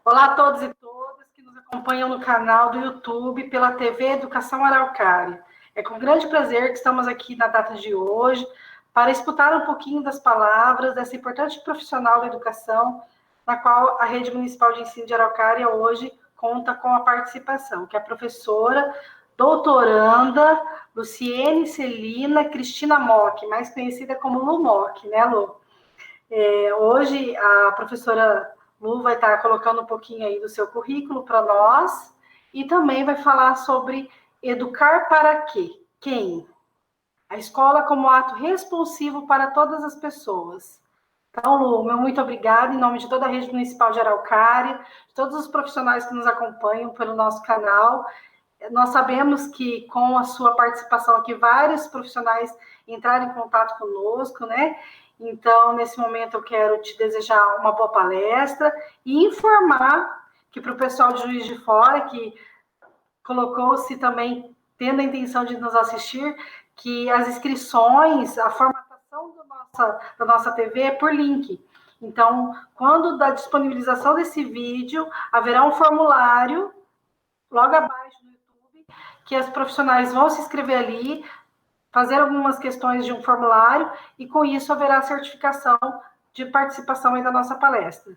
Olá a todos e todas que nos acompanham no canal do YouTube pela TV Educação Araucária. É com grande prazer que estamos aqui na data de hoje para escutar um pouquinho das palavras dessa importante profissional da educação, na qual a Rede Municipal de Ensino de Araucária hoje conta com a participação, que é a professora doutoranda Luciene Celina Cristina Mock, mais conhecida como Lu Mock, né, Lu? Hoje a professora Lu vai estar colocando um pouquinho aí do seu currículo para nós e também vai falar sobre educar para quê? Quem? A escola como ato responsivo para todas as pessoas. Então, Lu, meu muito obrigada em nome de toda a Rede Municipal de Araucária, de todos os profissionais que nos acompanham pelo nosso canal. Nós sabemos que com a sua participação aqui, vários profissionais entraram em contato conosco, né? Então, nesse momento, eu quero te desejar uma boa palestra e informar que para o pessoal de Juiz de Fora, que colocou-se também, tendo a intenção de nos assistir, que as inscrições, a formatação da nossa TV é por link. Então, quando da disponibilização desse vídeo, haverá um formulário logo abaixo no YouTube, que as profissionais vão se inscrever ali, fazer algumas questões de um formulário, e com isso haverá certificação de participação aí da nossa palestra.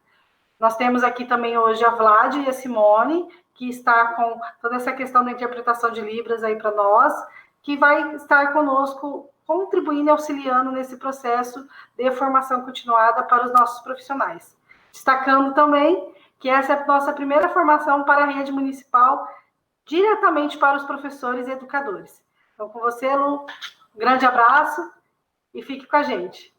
Nós temos aqui também hoje a Vlad e a Simone, que está com toda essa questão da interpretação de Libras aí para nós, que vai estar conosco, contribuindo e auxiliando nesse processo de formação continuada para os nossos profissionais. Destacando também que essa é a nossa primeira formação para a rede municipal, diretamente para os professores e educadores. Então, com você, Lu, um grande abraço e fique com a gente.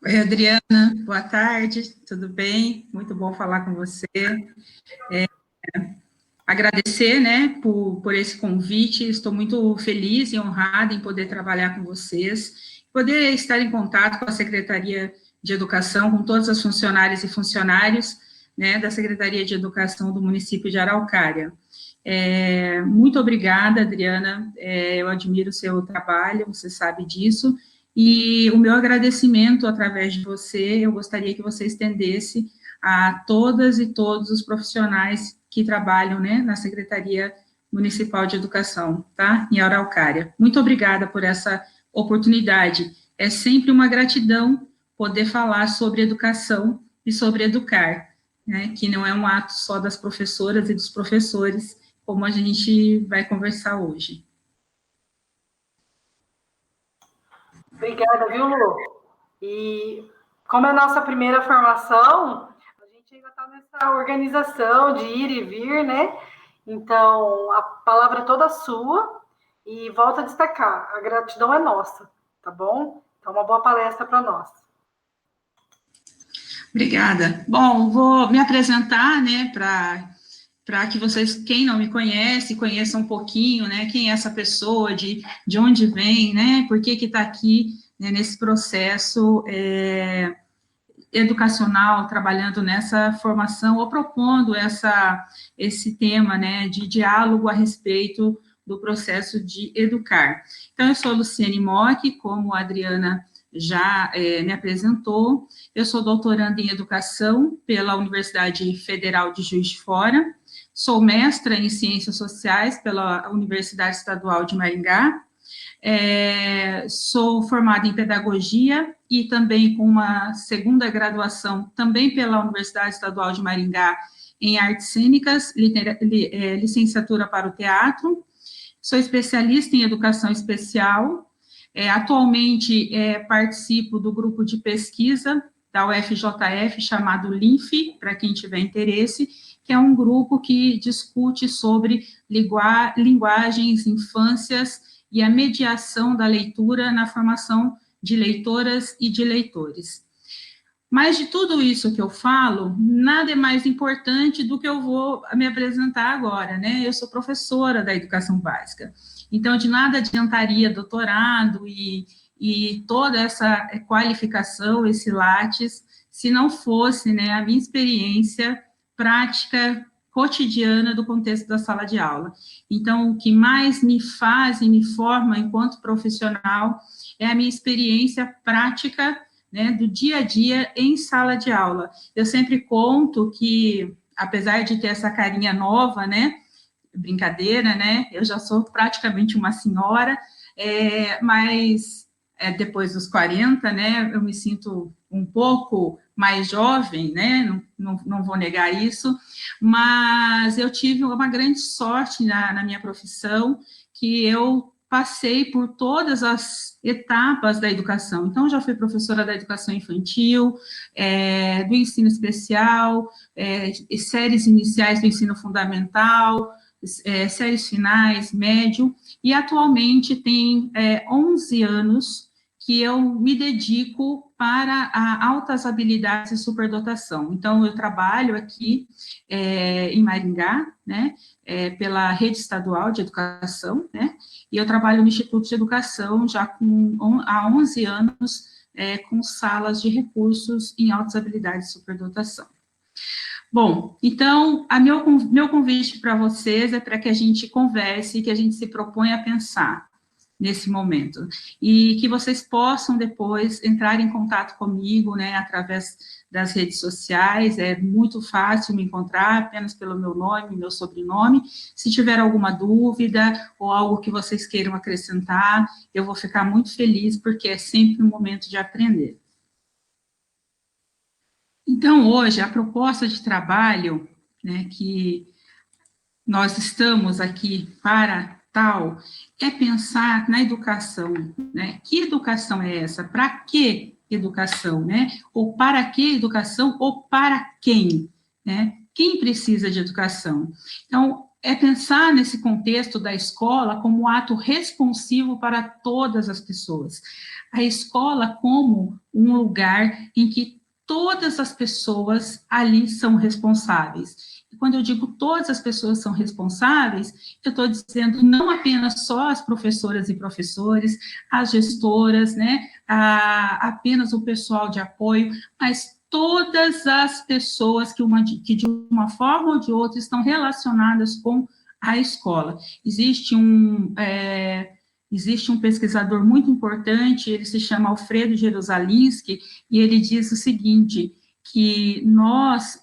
Oi, Adriana, boa tarde, tudo bem? Muito bom falar com você. Agradecer, né, por esse convite, estou muito feliz e honrada em poder trabalhar com vocês, poder estar em contato com a Secretaria de Educação, com todas as funcionárias e funcionários, né, da Secretaria de Educação do município de Araucária. Muito obrigada, Adriana, eu admiro o seu trabalho, você sabe disso, e o meu agradecimento através de você, eu gostaria que você estendesse a todas e todos os profissionais que trabalham, né, na Secretaria Municipal de Educação, tá, em Araucária. Muito obrigada por essa oportunidade. É sempre uma gratidão poder falar sobre educação e sobre educar, né, que não é um ato só das professoras e dos professores, como a gente vai conversar hoje. Obrigada, viu, Lu? E como é a nossa primeira formação, a gente ainda está nessa organização de ir e vir, né? Então, a palavra é toda sua e volto a destacar, a gratidão é nossa, tá bom? Então, uma boa palestra para nós. Obrigada. Bom, vou me apresentar, né, para que vocês, quem não me conhece, conheçam um pouquinho, né, quem é essa pessoa, de onde vem, né, por que está aqui, né, nesse processo educacional, trabalhando nessa formação, ou propondo esse tema, né, de diálogo a respeito do processo de educar. Então, eu sou Luciene Mock, como a Adriana já me apresentou, eu sou doutoranda em Educação pela Universidade Federal de Juiz de Fora, sou mestra em Ciências Sociais pela Universidade Estadual de Maringá, sou formada em Pedagogia e também com uma segunda graduação, também pela Universidade Estadual de Maringá, em Artes Cênicas, licenciatura para o teatro, sou especialista em Educação Especial, atualmente participo do grupo de pesquisa da UFJF, chamado LINF, para quem tiver interesse, que é um grupo que discute sobre linguagens, infâncias e a mediação da leitura na formação de leitoras e de leitores. Mas de tudo isso que eu falo, nada é mais importante do que eu vou me apresentar agora, né? Eu sou professora da educação básica, então de nada adiantaria doutorado e toda essa qualificação, esse Lattes, se não fosse, né, a minha experiência prática cotidiana do contexto da sala de aula. Então, o que mais me faz e me forma enquanto profissional é a minha experiência prática né, do dia a dia em sala de aula. Eu sempre conto que, apesar de ter essa carinha nova, né, brincadeira, né, eu já sou praticamente uma senhora, mas depois dos 40, né, eu me sinto um pouco mais jovem, né, não vou negar isso, mas eu tive uma grande sorte na minha profissão, que eu passei por todas as etapas da educação. Então, já fui professora da educação infantil, do ensino especial, séries iniciais do ensino fundamental, séries finais, médio, e atualmente tem 11 anos que eu me dedico para altas habilidades e superdotação. Então, eu trabalho aqui em Maringá, né, pela Rede Estadual de Educação, né, e eu trabalho no Instituto de Educação já há 11 anos, com salas de recursos em altas habilidades e superdotação. Bom, então, meu convite para vocês é para que a gente converse, que a gente se proponha a pensar nesse momento, e que vocês possam depois entrar em contato comigo, né, através das redes sociais. É muito fácil me encontrar, apenas pelo meu nome, meu sobrenome. Se tiver alguma dúvida, ou algo que vocês queiram acrescentar, eu vou ficar muito feliz, porque é sempre um momento de aprender. Então, hoje, a proposta de trabalho, né, que nós estamos aqui para tal, é pensar na educação, né? Que educação é essa? Para que educação, né? Ou para que educação, ou para quem, né? Quem precisa de educação? Então, é pensar nesse contexto da escola como um ato responsivo para todas as pessoas. A escola como um lugar em que todas as pessoas ali são responsáveis. E quando eu digo todas as pessoas são responsáveis, eu estou dizendo não apenas só as professoras e professores, as gestoras, né, apenas o pessoal de apoio, mas todas as pessoas que de uma forma ou de outra estão relacionadas com a escola. Existe um pesquisador muito importante, ele se chama Alfredo Jerusalinski, e ele diz o seguinte, que nós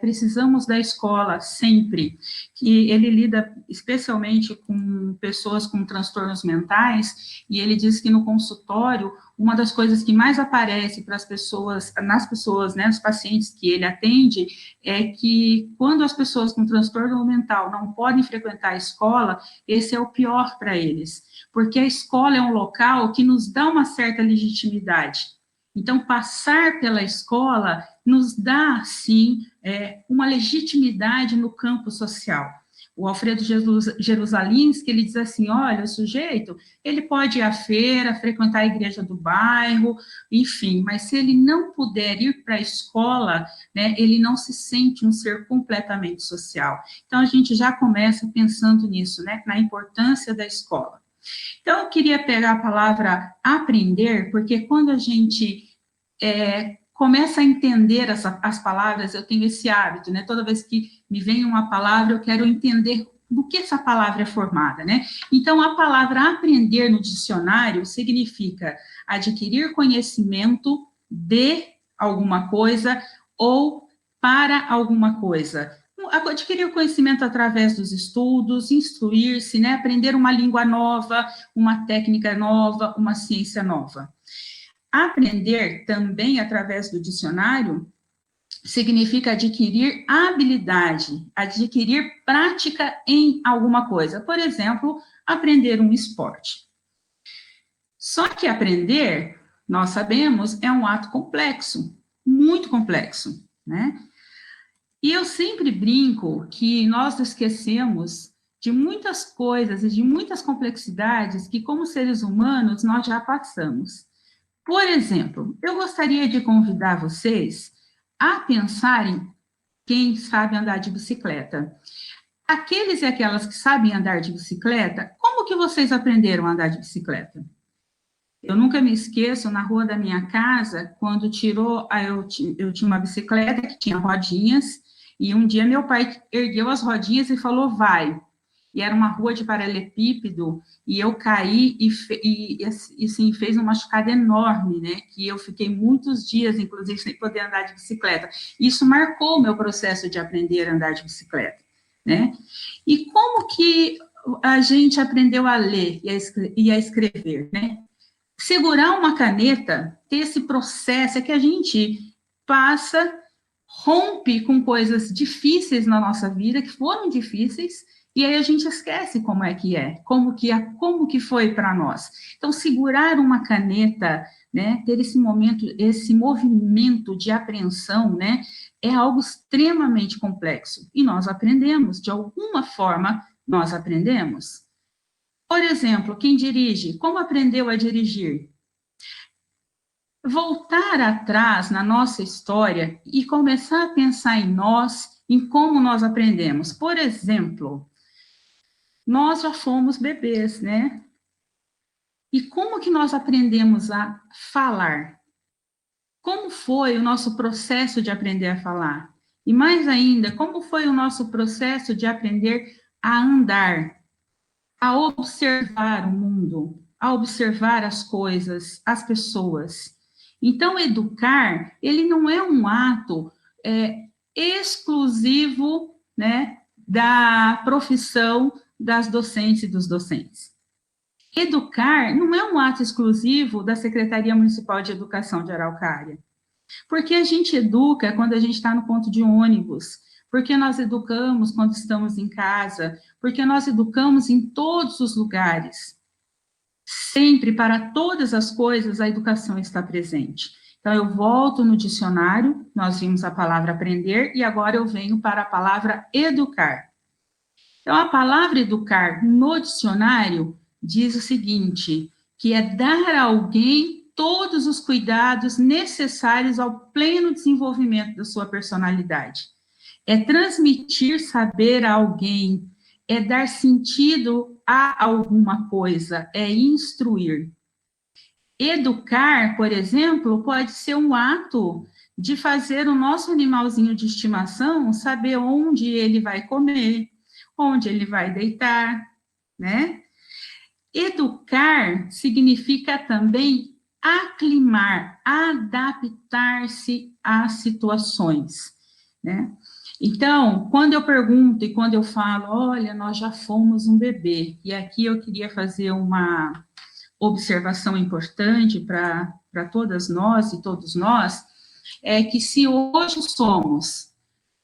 precisamos da escola sempre, que ele lida especialmente com pessoas com transtornos mentais, e ele diz que no consultório, uma das coisas que mais aparece para as pessoas, nas pessoas, né, nos pacientes que ele atende, é que quando as pessoas com transtorno mental não podem frequentar a escola, esse é o pior para eles, porque a escola é um local que nos dá uma certa legitimidade. Então, passar pela escola nos dá, sim, uma legitimidade no campo social. O Alfredo Jerusalinski, ele diz assim, olha, o sujeito, ele pode ir à feira, frequentar a igreja do bairro, enfim, mas se ele não puder ir para a escola, né, ele não se sente um ser completamente social. Então, a gente já começa pensando nisso, né, na importância da escola. Então, eu queria pegar a palavra aprender, porque quando a gente começa a entender as palavras, eu tenho esse hábito, né? Toda vez que me vem uma palavra, eu quero entender do que essa palavra é formada, né? Então, a palavra aprender no dicionário significa adquirir conhecimento de alguma coisa ou para alguma coisa. Adquirir conhecimento através dos estudos, instruir-se, né? Aprender uma língua nova, uma técnica nova, uma ciência nova. Aprender também através do dicionário significa adquirir habilidade, adquirir prática em alguma coisa. Por exemplo, aprender um esporte. Só que aprender, nós sabemos, é um ato complexo, muito complexo, né? E eu sempre brinco que nós esquecemos de muitas coisas e de muitas complexidades que, como seres humanos, nós já passamos. Por exemplo, eu gostaria de convidar vocês a pensarem quem sabe andar de bicicleta. Aqueles e aquelas que sabem andar de bicicleta, como que vocês aprenderam a andar de bicicleta? Eu nunca me esqueço, na rua da minha casa, quando eu tinha uma bicicleta que tinha rodinhas, e um dia meu pai ergueu as rodinhas e falou, vai. e era uma rua de paralelepípedo, e eu caí e assim, fez um machucado enorme, né? Que eu fiquei muitos dias, inclusive, sem poder andar de bicicleta. Isso marcou o meu processo de aprender a andar de bicicleta, né? E como que a gente aprendeu a ler e a escrever, né? Segurar uma caneta, ter esse processo, é que a gente passa, rompe com coisas difíceis na nossa vida, que foram difíceis, e aí a gente esquece como que foi para nós. Então, segurar uma caneta, né, ter esse momento, esse movimento de apreensão, né, é algo extremamente complexo, e nós aprendemos, de alguma forma, nós aprendemos. Por exemplo, quem dirige, como aprendeu a dirigir? Voltar atrás na nossa história e começar a pensar em nós, em como nós aprendemos. Por exemplo, nós já fomos bebês, né? E como que nós aprendemos a falar? Como foi o nosso processo de aprender a falar? E mais ainda, como foi o nosso processo de aprender a andar, a observar o mundo, a observar as coisas, as pessoas? Então, educar, ele não é um ato exclusivo, né, da profissão das docentes e dos docentes. Educar não é um ato exclusivo da Secretaria Municipal de Educação de Araucária, porque a gente educa quando a gente está no ponto de ônibus, porque nós educamos quando estamos em casa, porque nós educamos em todos os lugares. Sempre, para todas as coisas, a educação está presente. Então, eu volto no dicionário, nós vimos a palavra aprender, e agora eu venho para a palavra educar. Então, a palavra educar no dicionário diz o seguinte, que é dar a alguém todos os cuidados necessários ao pleno desenvolvimento da sua personalidade. É transmitir saber a alguém, é dar sentido a alguma coisa, é instruir. Educar, por exemplo, pode ser um ato de fazer o nosso animalzinho de estimação saber onde ele vai comer, onde ele vai deitar, né? Educar significa também aclimar, adaptar-se às situações, né? Então, quando eu pergunto e quando eu falo, olha, nós já fomos um bebê, e aqui eu queria fazer uma observação importante para todas nós e todos nós, é que se hoje somos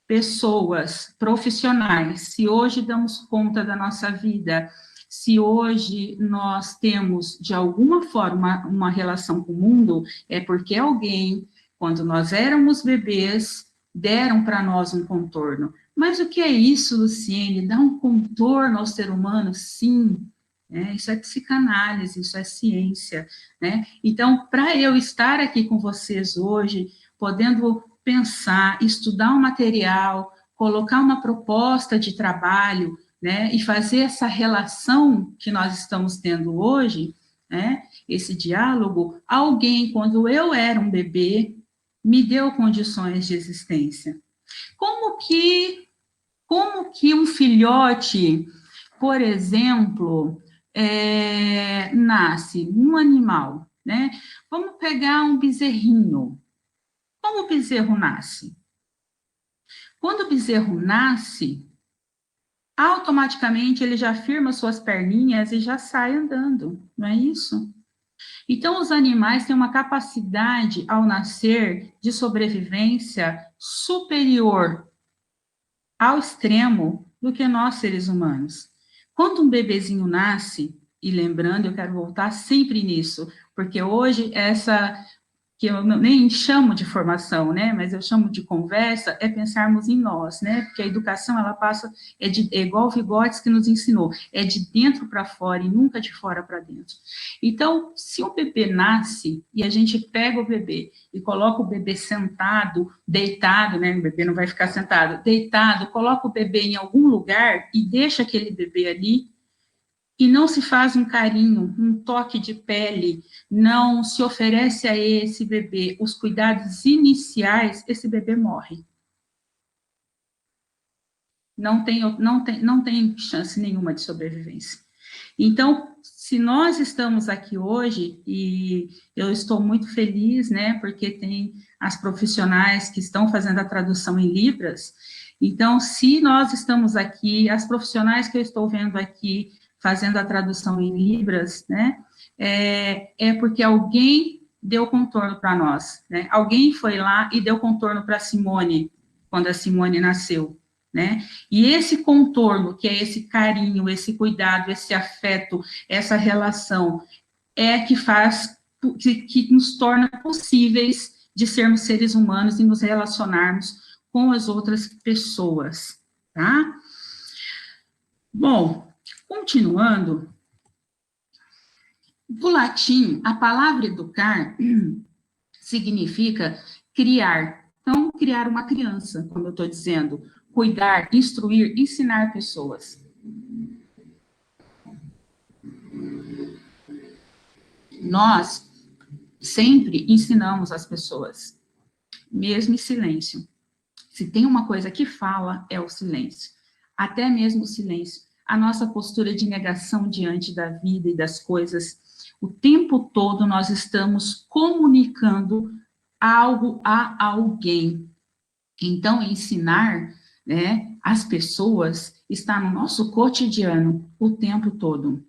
pessoas profissionais, se hoje damos conta da nossa vida, se hoje nós temos, de alguma forma, uma relação com o mundo, é porque alguém, quando nós éramos bebês, deram para nós um contorno. Mas o que é isso, Luciene? Dar um contorno ao ser humano? Sim, isso é psicanálise, isso é ciência, né? Então, para eu estar aqui com vocês hoje, podendo pensar, estudar um material, colocar uma proposta de trabalho, né, e fazer essa relação que nós estamos tendo hoje, né, esse diálogo, alguém, quando eu era um bebê, me deu condições de existência. Como que um filhote, por exemplo, nasce um animal, né? Vamos pegar um bezerrinho. Como o bezerro nasce? Quando o bezerro nasce, automaticamente ele já firma suas perninhas e já sai andando, não é isso? Então, os animais têm uma capacidade, ao nascer, de sobrevivência superior ao extremo do que nós, seres humanos. Quando um bebezinho nasce, e lembrando, eu quero voltar sempre nisso, porque hoje que eu nem chamo de formação, né, mas eu chamo de conversa, é pensarmos em nós, né, porque a educação, ela passa, é igual o Vygotsky que nos ensinou, é de dentro para fora e nunca de fora para dentro. Então, se o bebê nasce e a gente pega o bebê e coloca o bebê sentado, deitado, né, o bebê não vai ficar sentado, deitado, coloca o bebê em algum lugar e deixa aquele bebê ali, e não se faz um carinho, um toque de pele, não se oferece a esse bebê os cuidados iniciais, esse bebê morre. não tem chance nenhuma de sobrevivência. Então, se nós estamos aqui hoje, e eu estou muito feliz, né, porque tem as profissionais que estão fazendo a tradução em Libras, então, se nós estamos aqui, as profissionais que eu estou vendo aqui fazendo a tradução em Libras, né, é porque alguém deu contorno para nós, né, alguém foi lá e deu contorno para a Simone, quando a Simone nasceu, né? E esse contorno, que é esse carinho, esse cuidado, esse afeto, essa relação, que faz, que nos torna possíveis de sermos seres humanos e nos relacionarmos com as outras pessoas, tá? Bom, continuando, do latim, a palavra educar significa criar. Então, criar uma criança, como eu estou dizendo, cuidar, instruir, ensinar pessoas. Nós sempre ensinamos as pessoas, mesmo em silêncio. Se tem uma coisa que fala, é o silêncio. Até mesmo o silêncio. A nossa postura de negação diante da vida e das coisas, o tempo todo nós estamos comunicando algo a alguém. Então, ensinar, né, as pessoas está no nosso cotidiano o tempo todo.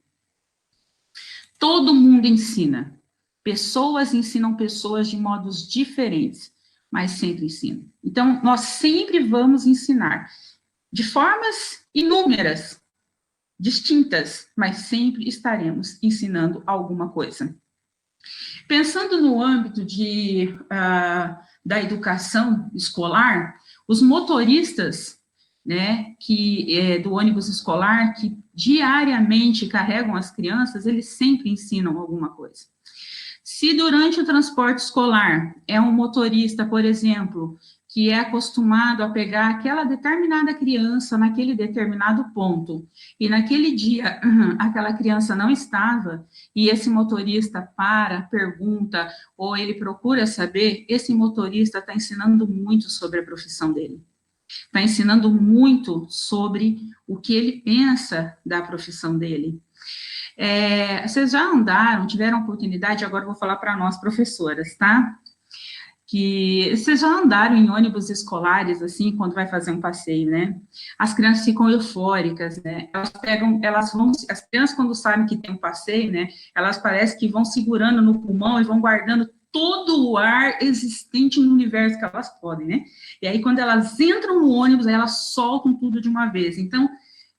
Todo mundo ensina. Pessoas ensinam pessoas de modos diferentes, mas sempre ensinam. Então, nós sempre vamos ensinar de formas inúmeras, distintas, mas sempre estaremos ensinando alguma coisa. Pensando no âmbito da educação escolar, os motoristas, né, do ônibus escolar, que diariamente carregam as crianças, eles sempre ensinam alguma coisa. Se durante o transporte escolar é um motorista, por exemplo, que é acostumado a pegar aquela determinada criança naquele determinado ponto, e naquele dia aquela criança não estava, e esse motorista pergunta, ou ele procura saber, esse motorista está ensinando muito sobre a profissão dele. Está ensinando muito sobre o que ele pensa da profissão dele. Vocês já andaram, tiveram oportunidade, agora eu vou falar para nós, professoras, tá? Que vocês já andaram em ônibus escolares, assim, quando vai fazer um passeio, né? As crianças ficam eufóricas, né? As crianças, quando sabem que tem um passeio, né? Elas parecem que vão segurando no pulmão e vão guardando todo o ar existente no universo que elas podem, né? E aí, quando elas entram no ônibus, aí elas soltam tudo de uma vez. Então,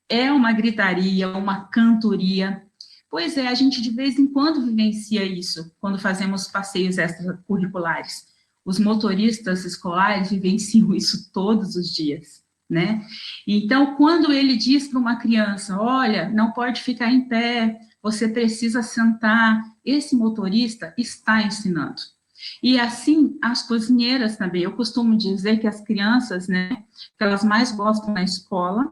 é uma gritaria, uma cantoria. Pois é, a gente de vez em quando vivencia isso, quando fazemos passeios extracurriculares. Os motoristas escolares vivenciam isso todos os dias, né? Então, quando ele diz para uma criança, olha, não pode ficar em pé, você precisa sentar, esse motorista está ensinando. E assim, as cozinheiras também. Eu costumo dizer que as crianças, né, que elas mais gostam na escola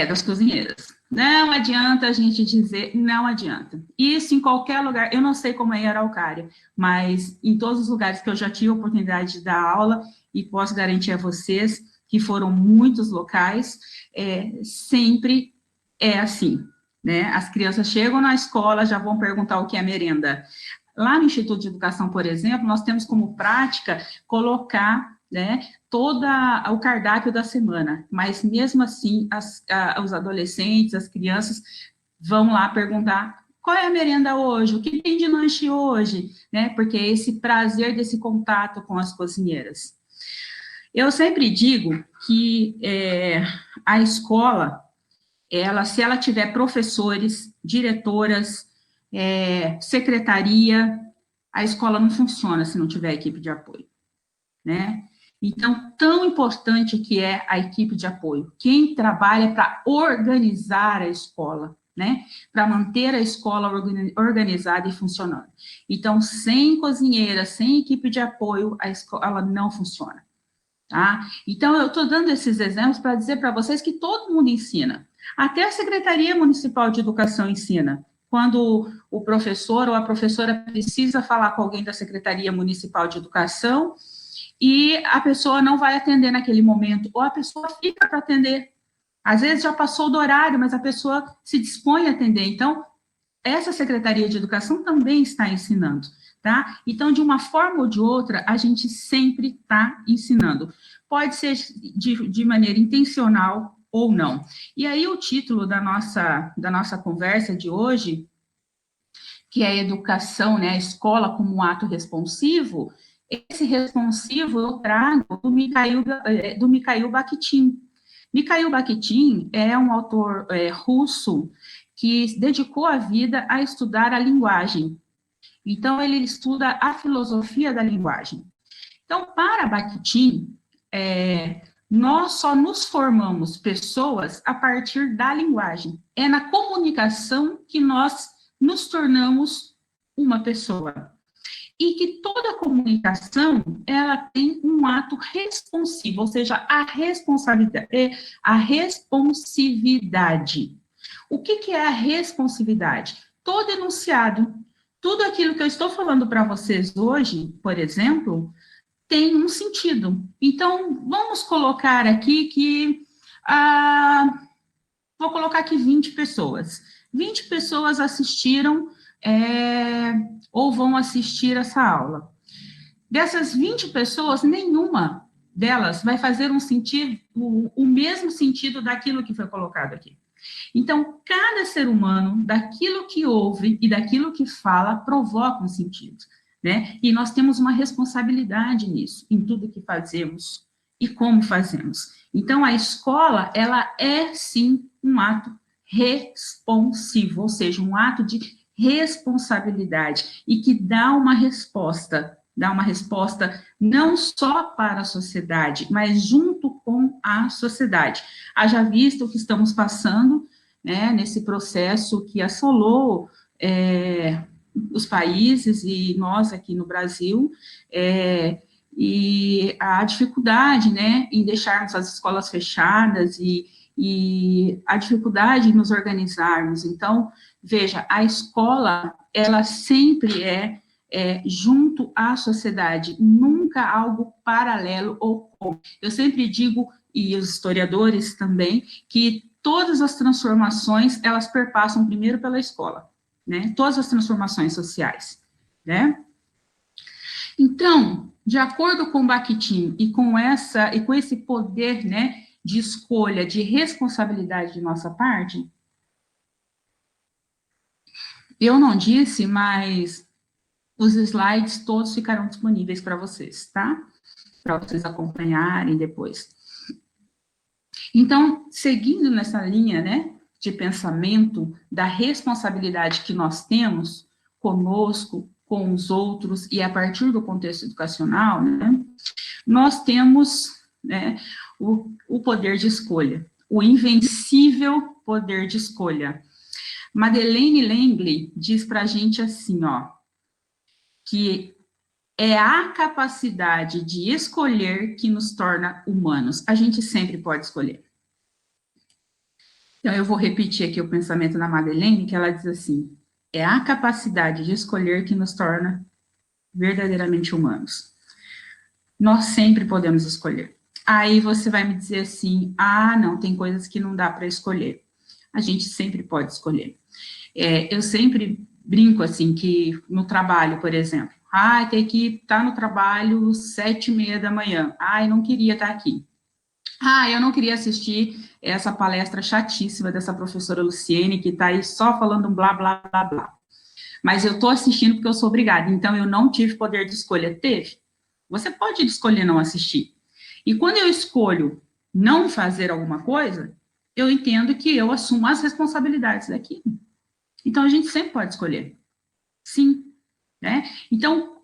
das cozinheiras. Não adianta a gente dizer, não adianta. Isso em qualquer lugar, eu não sei como é em Araucária, mas em todos os lugares que eu já tive a oportunidade de dar aula, e posso garantir a vocês que foram muitos locais, sempre é assim, né? As crianças chegam na escola, já vão perguntar o que é merenda. Lá no Instituto de Educação, por exemplo, nós temos como prática colocar, né, todo o cardápio da semana, mas mesmo assim, os adolescentes, as crianças vão lá perguntar qual é a merenda hoje, o que tem de lanche hoje, né, porque é esse prazer desse contato com as cozinheiras. Eu sempre digo que a escola, se ela tiver professores, diretoras, secretaria, a escola não funciona se não tiver equipe de apoio, né? Então, tão importante que é a equipe de apoio, quem trabalha para organizar a escola, né? Para manter a escola organizada e funcionando. Então, sem cozinheira, sem equipe de apoio, a escola não funciona, tá? Então, eu estou dando esses exemplos para dizer para vocês que todo mundo ensina. Até a Secretaria Municipal de Educação ensina. Quando o professor ou a professora precisa falar com alguém da Secretaria Municipal de Educação, e a pessoa não vai atender naquele momento, ou a pessoa fica para atender. Às vezes já passou do horário, mas a pessoa se dispõe a atender. Então, essa Secretaria de Educação também está ensinando, tá? Então, de uma forma ou de outra, a gente sempre está ensinando. Pode ser de maneira intencional ou não. E aí, o título da nossa conversa de hoje, que é a educação, né, a escola como um ato responsivo, esse responsivo eu trago do Mikhail Bakhtin. Mikhail Bakhtin é um autor russo que dedicou a vida a estudar a linguagem. Então, ele estuda a filosofia da linguagem. Então, para Bakhtin, nós só nos formamos pessoas a partir da linguagem. É na comunicação que nós nos tornamos uma pessoa. E que toda comunicação, ela tem um ato responsivo, ou seja, a responsividade. O que é a responsividade? Todo enunciado, tudo aquilo que eu estou falando para vocês hoje, por exemplo, tem um sentido. Então, vamos colocar aqui que... vou colocar aqui 20 pessoas. 20 pessoas assistiram ou vão assistir essa aula. Dessas 20 pessoas, nenhuma delas vai fazer o mesmo sentido daquilo que foi colocado aqui. Então, cada ser humano, daquilo que ouve e daquilo que fala, provoca um sentido, né? E nós temos uma responsabilidade nisso, em tudo que fazemos e como fazemos. Então, a escola, ela é, sim, um ato responsivo, ou seja, um ato de responsabilidade e que dá uma resposta não só para a sociedade, mas junto com a sociedade. Haja visto o que estamos passando, né, nesse processo que assolou os países e nós aqui no Brasil, e a dificuldade, né, em deixarmos as escolas fechadas e a dificuldade em nos organizarmos. Então, veja, a escola, ela sempre junto à sociedade, nunca algo paralelo ou com. Eu sempre digo, e os historiadores também, que todas as transformações, elas perpassam primeiro pela escola, né? Todas as transformações sociais, né? Então, de acordo com Bakhtin e com esse poder, né, de escolha, de responsabilidade de nossa parte, eu não disse, mas os slides todos ficarão disponíveis para vocês, tá? Para vocês acompanharem depois. Então, seguindo nessa linha, né, de pensamento da responsabilidade que nós temos conosco, com os outros e a partir do contexto educacional, né, nós temos, né, o poder de escolha, o invencível poder de escolha. Madeleine Langley diz para a gente assim, ó, que é a capacidade de escolher que nos torna humanos. A gente sempre pode escolher. Então, eu vou repetir aqui o pensamento da Madeleine, que ela diz assim, é a capacidade de escolher que nos torna verdadeiramente humanos. Nós sempre podemos escolher. Aí você vai me dizer assim, não, tem coisas que não dá para escolher. A gente sempre pode escolher. Eu sempre brinco assim, que no trabalho, por exemplo, tem que estar no trabalho 7h30 da manhã. Eu não queria estar aqui. Eu não queria assistir essa palestra chatíssima dessa professora Luciene, que está aí só falando blá, blá, blá, blá. Mas eu estou assistindo porque eu sou obrigada, então eu não tive poder de escolha. Teve. Você pode escolher não assistir. E quando eu escolho não fazer alguma coisa, eu entendo que eu assumo as responsabilidades daquilo. Então, a gente sempre pode escolher. Sim. Né? Então,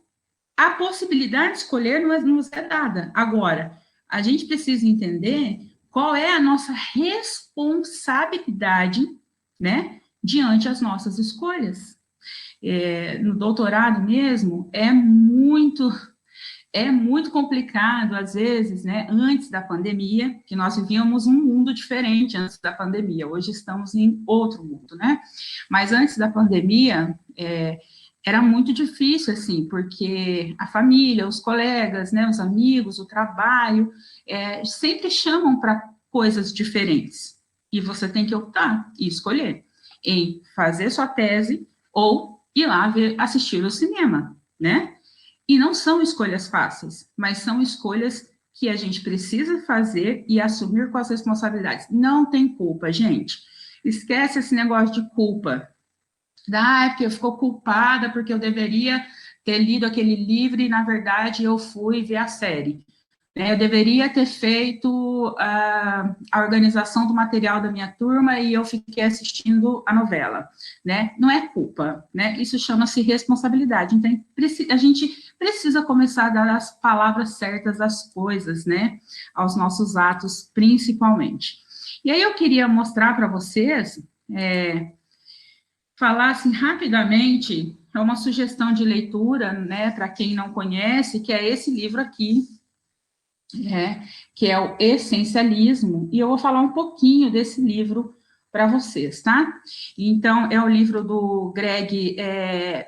a possibilidade de escolher nos é dada. Agora, a gente precisa entender qual é a nossa responsabilidade, né, diante das nossas escolhas. No doutorado mesmo, é muito complicado, às vezes, né, antes da pandemia, que nós vivíamos um mundo diferente antes da pandemia, hoje estamos em outro mundo, né? Mas antes da pandemia, era muito difícil, assim, porque a família, os colegas, né, os amigos, o trabalho, sempre chamam para coisas diferentes. E você tem que optar e escolher em fazer sua tese ou ir lá assistir o cinema, né? E não são escolhas fáceis, mas são escolhas que a gente precisa fazer e assumir com as responsabilidades. Não tem culpa, gente. Esquece esse negócio de culpa. Porque eu ficou culpada porque eu deveria ter lido aquele livro e, na verdade, eu fui ver a série. Eu deveria ter feito a organização do material da minha turma e eu fiquei assistindo a novela, né? Não é culpa, né? Isso chama-se responsabilidade. Então, a gente precisa começar a dar as palavras certas às coisas, né? Aos nossos atos, principalmente. E aí eu queria mostrar para vocês, falar assim rapidamente, é uma sugestão de leitura, né? Para quem não conhece, que é esse livro aqui, que é o Essencialismo, e eu vou falar um pouquinho desse livro para vocês, tá? Então, é o livro do Greg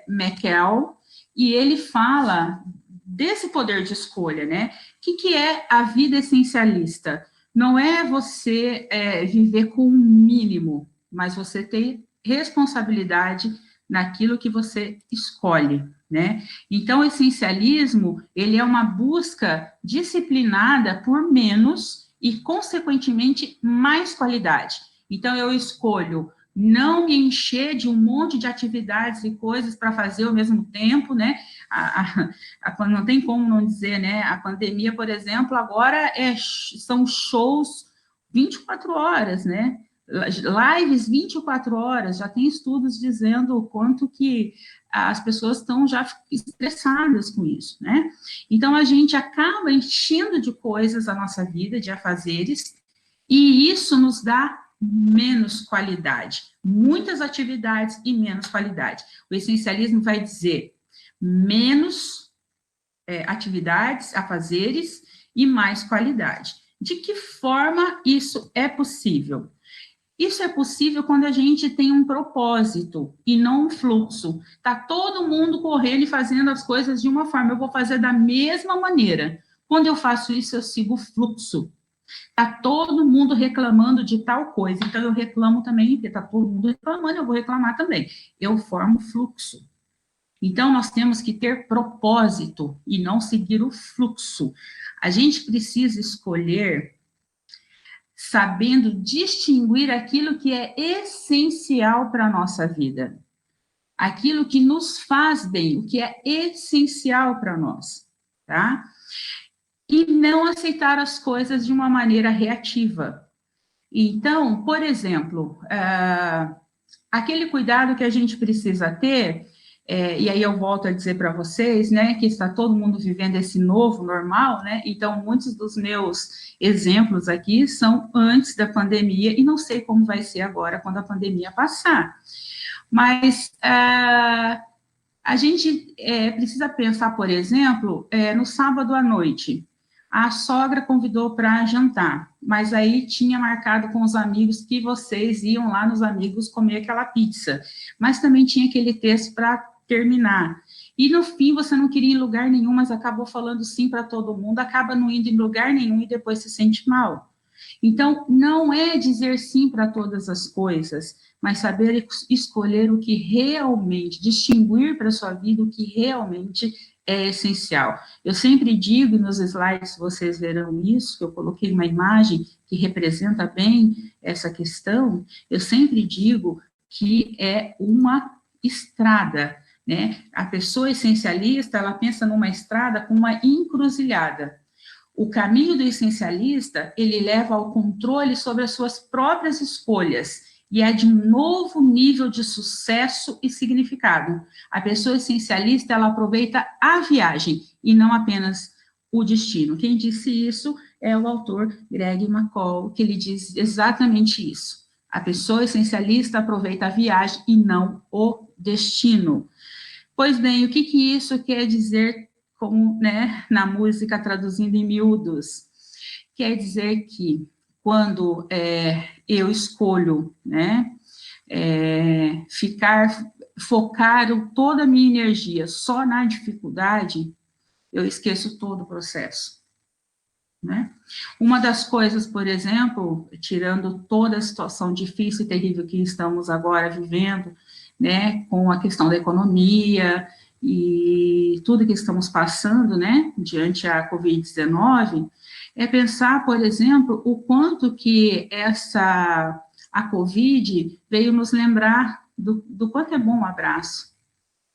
McKeown, e ele fala desse poder de escolha, né? O que é a vida essencialista? Não é você viver com o mínimo, mas você ter responsabilidade naquilo que você escolhe, né? Então, o essencialismo, ele é uma busca disciplinada por menos e, consequentemente, mais qualidade. Então, eu escolho não me encher de um monte de atividades e coisas para fazer ao mesmo tempo, né? Não tem como não dizer, né? A pandemia, por exemplo, agora são shows 24 horas, né? Lives 24 horas, já tem estudos dizendo o quanto que as pessoas estão já estressadas com isso, né? Então, a gente acaba enchendo de coisas a nossa vida, de afazeres, e isso nos dá menos qualidade, muitas atividades e menos qualidade. O essencialismo vai dizer menos atividades, afazeres e mais qualidade. De que forma isso é possível? Isso é possível quando a gente tem um propósito e não um fluxo. Tá todo mundo correndo e fazendo as coisas de uma forma, eu vou fazer da mesma maneira. Quando eu faço isso, eu sigo o fluxo. Tá todo mundo reclamando de tal coisa, então eu reclamo também, porque tá todo mundo reclamando, eu vou reclamar também. Eu formo fluxo. Então, nós temos que ter propósito e não seguir o fluxo. A gente precisa escolher sabendo distinguir aquilo que é essencial para a nossa vida, aquilo que nos faz bem, o que é essencial para nós, tá? E não aceitar as coisas de uma maneira reativa. Então, por exemplo, aquele cuidado que a gente precisa ter, e aí eu volto a dizer para vocês, né, que está todo mundo vivendo esse novo normal, né, então muitos dos meus exemplos aqui são antes da pandemia, e não sei como vai ser agora quando a pandemia passar, mas a gente precisa pensar, por exemplo, no sábado à noite, a sogra convidou para jantar, mas aí tinha marcado com os amigos que vocês iam lá nos amigos comer aquela pizza, mas também tinha aquele texto para terminar. E no fim você não queria ir em lugar nenhum, mas acabou falando sim para todo mundo, acaba não indo em lugar nenhum e depois se sente mal. Então, não é dizer sim para todas as coisas, mas saber escolher o que realmente, distinguir para a sua vida o que realmente é essencial. Eu sempre digo, nos slides vocês verão isso, que eu coloquei uma imagem que representa bem essa questão, eu sempre digo que é uma estrada, né? A pessoa essencialista, ela pensa numa estrada com uma encruzilhada. O caminho do essencialista, ele leva ao controle sobre as suas próprias escolhas e é de um novo nível de sucesso e significado. A pessoa essencialista, ela aproveita a viagem e não apenas o destino. Quem disse isso é o autor Greg McCall, que ele diz exatamente isso. A pessoa essencialista aproveita a viagem e não o destino. Pois bem, o que isso quer dizer como, né, na música traduzindo em miúdos? Quer dizer que quando eu escolho, né, focar toda a minha energia só na dificuldade, eu esqueço todo o processo, né? Uma das coisas, por exemplo, tirando toda a situação difícil e terrível que estamos agora vivendo, né, com a questão da economia e tudo que estamos passando, né, diante a Covid-19, é pensar, por exemplo, o quanto que a Covid veio nos lembrar do quanto é bom um abraço,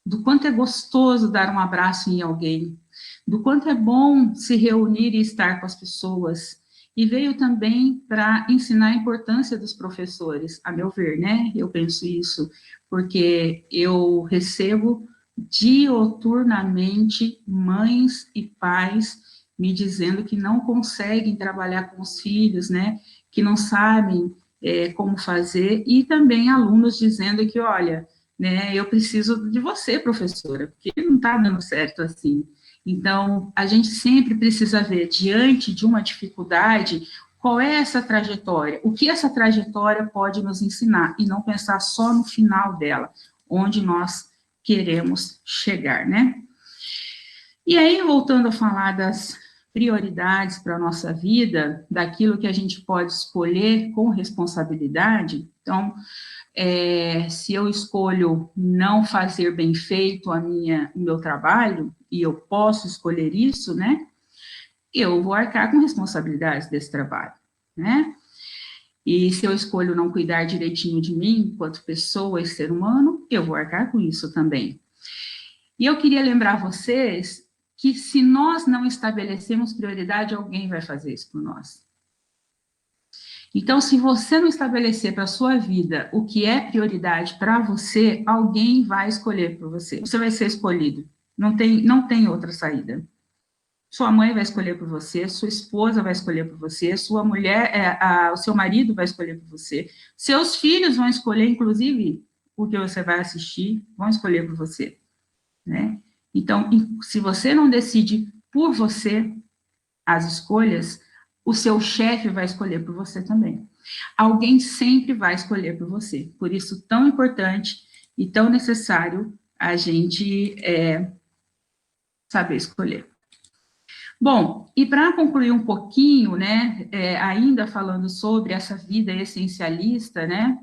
do quanto é gostoso dar um abraço em alguém, do quanto é bom se reunir e estar com as pessoas. E veio também para ensinar a importância dos professores, a meu ver, né? Eu penso isso, porque eu recebo dioturnamente mães e pais me dizendo que não conseguem trabalhar com os filhos, né? Que não sabem como fazer, e também alunos dizendo que, olha, né, eu preciso de você, professora, porque não está dando certo assim. Então, a gente sempre precisa ver, diante de uma dificuldade, qual é essa trajetória, o que essa trajetória pode nos ensinar, e não pensar só no final dela, onde nós queremos chegar, né? E aí, voltando a falar das prioridades para a nossa vida, daquilo que a gente pode escolher com responsabilidade, então, se eu escolho não fazer bem feito o meu trabalho, e eu posso escolher isso, né, eu vou arcar com responsabilidades desse trabalho, né, e se eu escolho não cuidar direitinho de mim, enquanto pessoa e ser humano, eu vou arcar com isso também. E eu queria lembrar vocês que se nós não estabelecemos prioridade, alguém vai fazer isso por nós. Então, se você não estabelecer para a sua vida o que é prioridade para você, alguém vai escolher por você. Você vai ser escolhido. Não tem outra saída. Sua mãe vai escolher por você, sua esposa vai escolher por você, sua mulher, o seu marido vai escolher por você, seus filhos vão escolher, inclusive, o que você vai assistir, vão escolher por você, né? Então, se você não decide por você as escolhas, o seu chefe vai escolher por você também. Alguém sempre vai escolher por você. Por isso, tão importante e tão necessário a gente saber escolher. Bom, e para concluir um pouquinho, né, ainda falando sobre essa vida essencialista, né,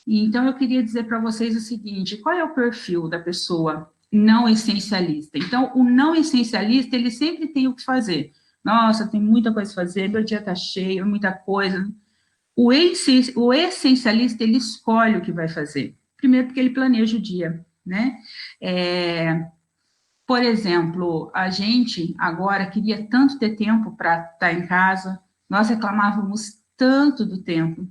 então eu queria dizer para vocês o seguinte, qual é o perfil da pessoa não essencialista? Então, o não essencialista, ele sempre tem o que fazer. Nossa, tem muita coisa a fazer, meu dia está cheio, muita coisa. O essencialista, ele escolhe o que vai fazer. Primeiro, porque ele planeja o dia, né? Por exemplo, a gente agora queria tanto ter tempo para estar em casa, nós reclamávamos tanto do tempo.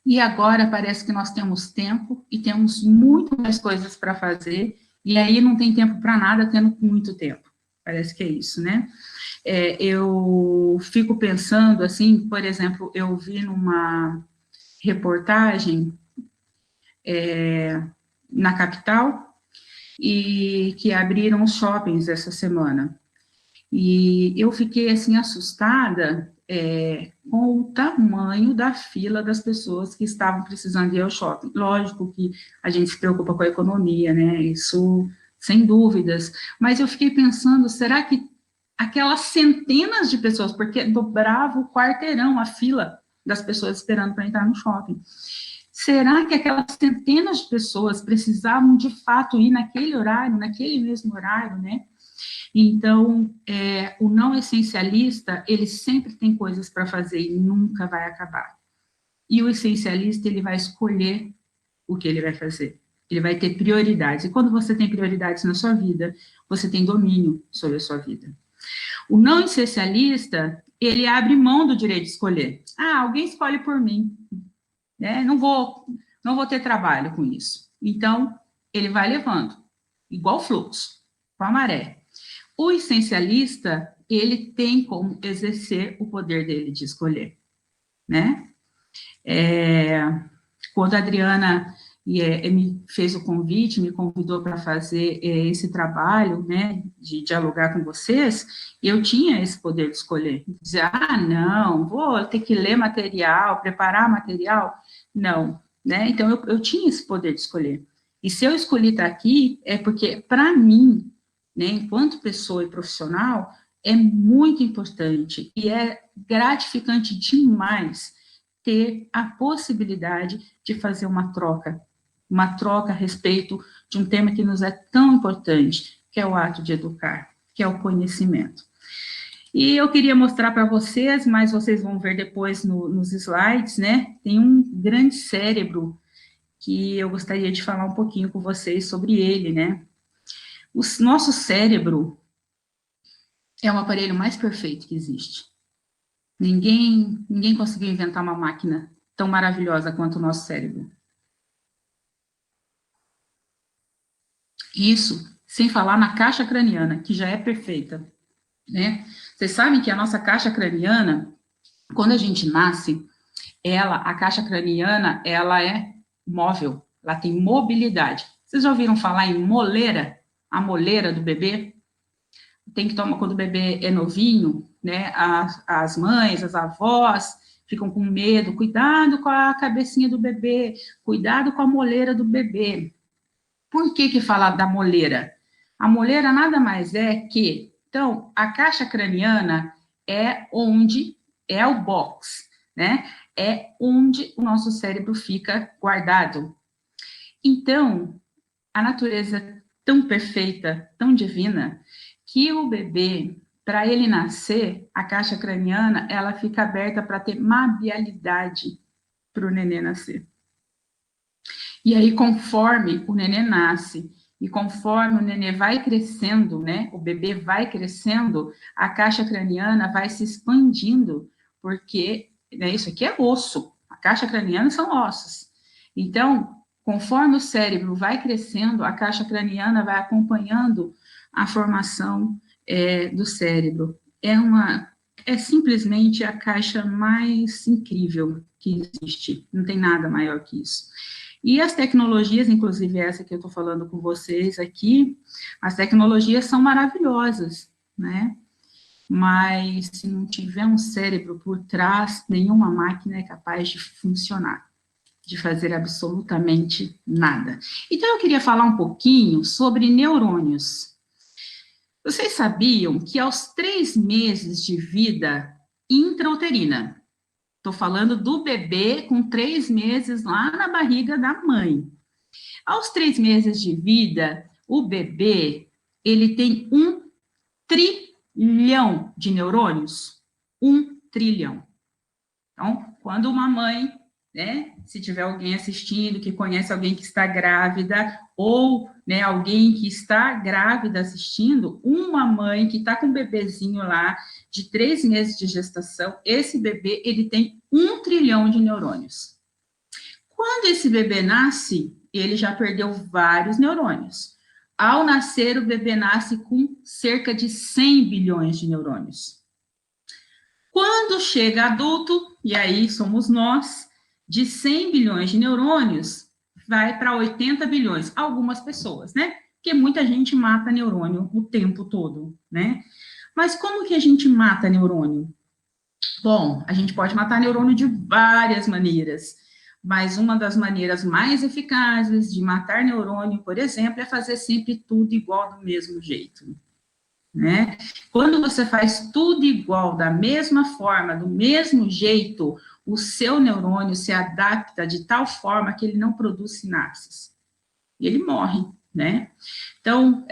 E agora parece que nós temos tempo e temos muito mais coisas para fazer, e aí não tem tempo para nada, tendo muito tempo. Parece que é isso, né? Eu fico pensando, assim, por exemplo, eu vi numa reportagem na capital, e que abriram os shoppings essa semana. E eu fiquei, assim, assustada com o tamanho da fila das pessoas que estavam precisando ir ao shopping. Lógico que a gente se preocupa com a economia, né? Isso, sem dúvidas. Mas eu fiquei pensando, será que aquelas centenas de pessoas, porque dobrava o quarteirão, a fila das pessoas esperando para entrar no shopping. Será que aquelas centenas de pessoas precisavam, de fato, ir naquele horário, naquele mesmo horário, né? Então, o não essencialista, ele sempre tem coisas para fazer e nunca vai acabar. E o essencialista, ele vai escolher o que ele vai fazer. Ele vai ter prioridades. E quando você tem prioridades na sua vida, você tem domínio sobre a sua vida. O não essencialista, ele abre mão do direito de escolher. Alguém escolhe por mim. Né? Não vou ter trabalho com isso. Então, ele vai levando, igual fluxo, com a maré. O essencialista, ele tem como exercer o poder dele de escolher, né? Quando a Adriana me fez o convite, me convidou para fazer esse trabalho, né, de dialogar com vocês, eu tinha esse poder de escolher. Dizer, não, vou ter que ler material, preparar material. Não, né? Então, eu tinha esse poder de escolher. E se eu escolhi estar aqui, é porque, para mim, né, enquanto pessoa e profissional, é muito importante e é gratificante demais ter a possibilidade de fazer uma troca a respeito de um tema que nos é tão importante, que é o ato de educar, que é o conhecimento. E eu queria mostrar para vocês, mas vocês vão ver depois nos slides, né? Tem um grande cérebro que eu gostaria de falar um pouquinho com vocês sobre ele, né? O nosso cérebro é o aparelho mais perfeito que existe. Ninguém conseguiu inventar uma máquina tão maravilhosa quanto o nosso cérebro. Isso sem falar na caixa craniana, que já é perfeita, né? Vocês sabem que a nossa caixa craniana, quando a gente nasce, a caixa craniana, ela é móvel, ela tem mobilidade. Vocês já ouviram falar em moleira? A moleira do bebê? Tem que tomar, quando o bebê é novinho, né, as mães, as avós ficam com medo, cuidado com a cabecinha do bebê, cuidado com a moleira do bebê. Por que fala da moleira? A moleira nada mais é que, então, a caixa craniana é onde, é o box, né? É onde o nosso cérebro fica guardado. Então, a natureza é tão perfeita, tão divina, que o bebê, para ele nascer, a caixa craniana, ela fica aberta para ter mabialidade para o nenê nascer. E aí, conforme o nenê nasce, e conforme o nenê vai crescendo, né, o bebê vai crescendo, a caixa craniana vai se expandindo, porque, né, isso aqui é osso, a caixa craniana são ossos. Então, conforme o cérebro vai crescendo, a caixa craniana vai acompanhando a formação do cérebro. É simplesmente a caixa mais incrível que existe, não tem nada maior que isso. E as tecnologias, inclusive essa que eu estou falando com vocês aqui, as tecnologias são maravilhosas, né? Mas se não tiver um cérebro por trás, nenhuma máquina é capaz de funcionar, de fazer absolutamente nada. Então, eu queria falar um pouquinho sobre neurônios. Vocês sabiam que aos 3 meses de vida intrauterina, estou falando do bebê com 3 meses lá na barriga da mãe. Aos 3 meses de vida, o bebê, ele tem 1 trilhão de neurônios. 1 trilhão. Então, quando uma mãe, né, se tiver alguém assistindo, que conhece alguém que está grávida, ou, né, alguém que está grávida assistindo, uma mãe que está com um bebezinho lá, de 3 meses de gestação, esse bebê, ele tem 1 trilhão de neurônios. Quando esse bebê nasce, ele já perdeu vários neurônios. Ao nascer, o bebê nasce com cerca de 100 bilhões de neurônios. Quando chega adulto, e aí somos nós, de 100 bilhões de neurônios, vai para 80 bilhões. Algumas pessoas, né? Porque muita gente mata neurônio o tempo todo, né? Mas como que a gente mata neurônio? Bom, a gente pode matar neurônio de várias maneiras, mas uma das maneiras mais eficazes de matar neurônio, por exemplo, é fazer sempre tudo igual do mesmo jeito, né? Quando você faz tudo igual, da mesma forma, do mesmo jeito, o seu neurônio se adapta de tal forma que ele não produz sinapses. E ele morre, né? Então,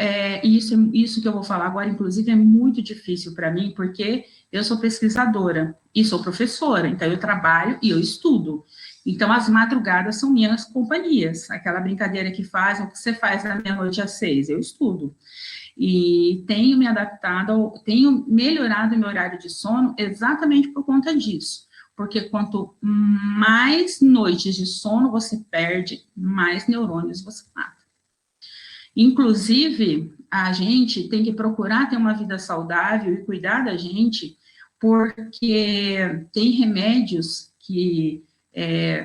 isso que eu vou falar agora, inclusive, é muito difícil para mim, porque eu sou pesquisadora e sou professora, então eu trabalho e eu estudo. Então, as madrugadas são minhas companhias. Aquela brincadeira que fazem, o que você faz da meia-noite às 6, eu estudo. E tenho me adaptado, tenho melhorado meu horário de sono exatamente por conta disso. Porque quanto mais noites de sono você perde, mais neurônios você mata. Inclusive, a gente tem que procurar ter uma vida saudável e cuidar da gente, porque tem remédios que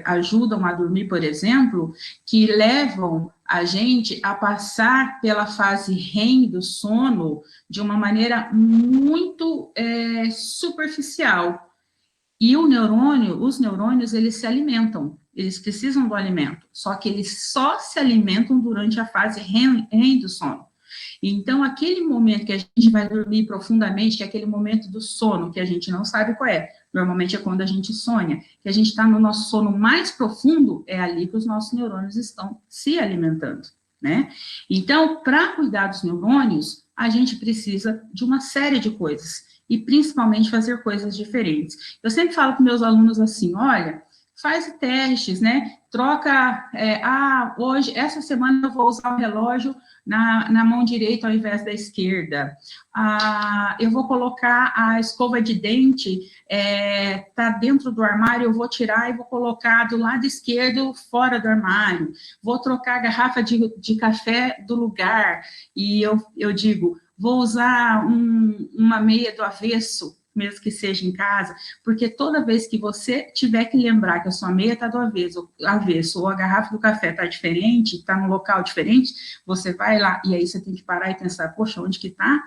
ajudam a dormir, por exemplo, que levam a gente a passar pela fase REM do sono de uma maneira muito superficial. E os neurônios, eles se alimentam, eles precisam do alimento, só que eles só se alimentam durante a fase REM do sono. Então, aquele momento que a gente vai dormir profundamente, que é aquele momento do sono, que a gente não sabe qual é, normalmente é quando a gente sonha, que a gente está no nosso sono mais profundo, é ali que os nossos neurônios estão se alimentando, né? Então, para cuidar dos neurônios, a gente precisa de uma série de coisas, e principalmente fazer coisas diferentes. Eu sempre falo para meus alunos assim, olha, faz testes, né? Troca, hoje, essa semana eu vou usar o relógio na mão direita ao invés da esquerda. Eu vou colocar a escova de dente, tá dentro do armário, eu vou tirar e vou colocar do lado esquerdo, fora do armário. Vou trocar a garrafa de café do lugar. E eu digo, vou usar uma meia do avesso, mesmo que seja em casa, porque toda vez que você tiver que lembrar que a sua meia está do avesso, ou a garrafa do café está diferente, está num local diferente, você vai lá, e aí você tem que parar e pensar, poxa, onde que está?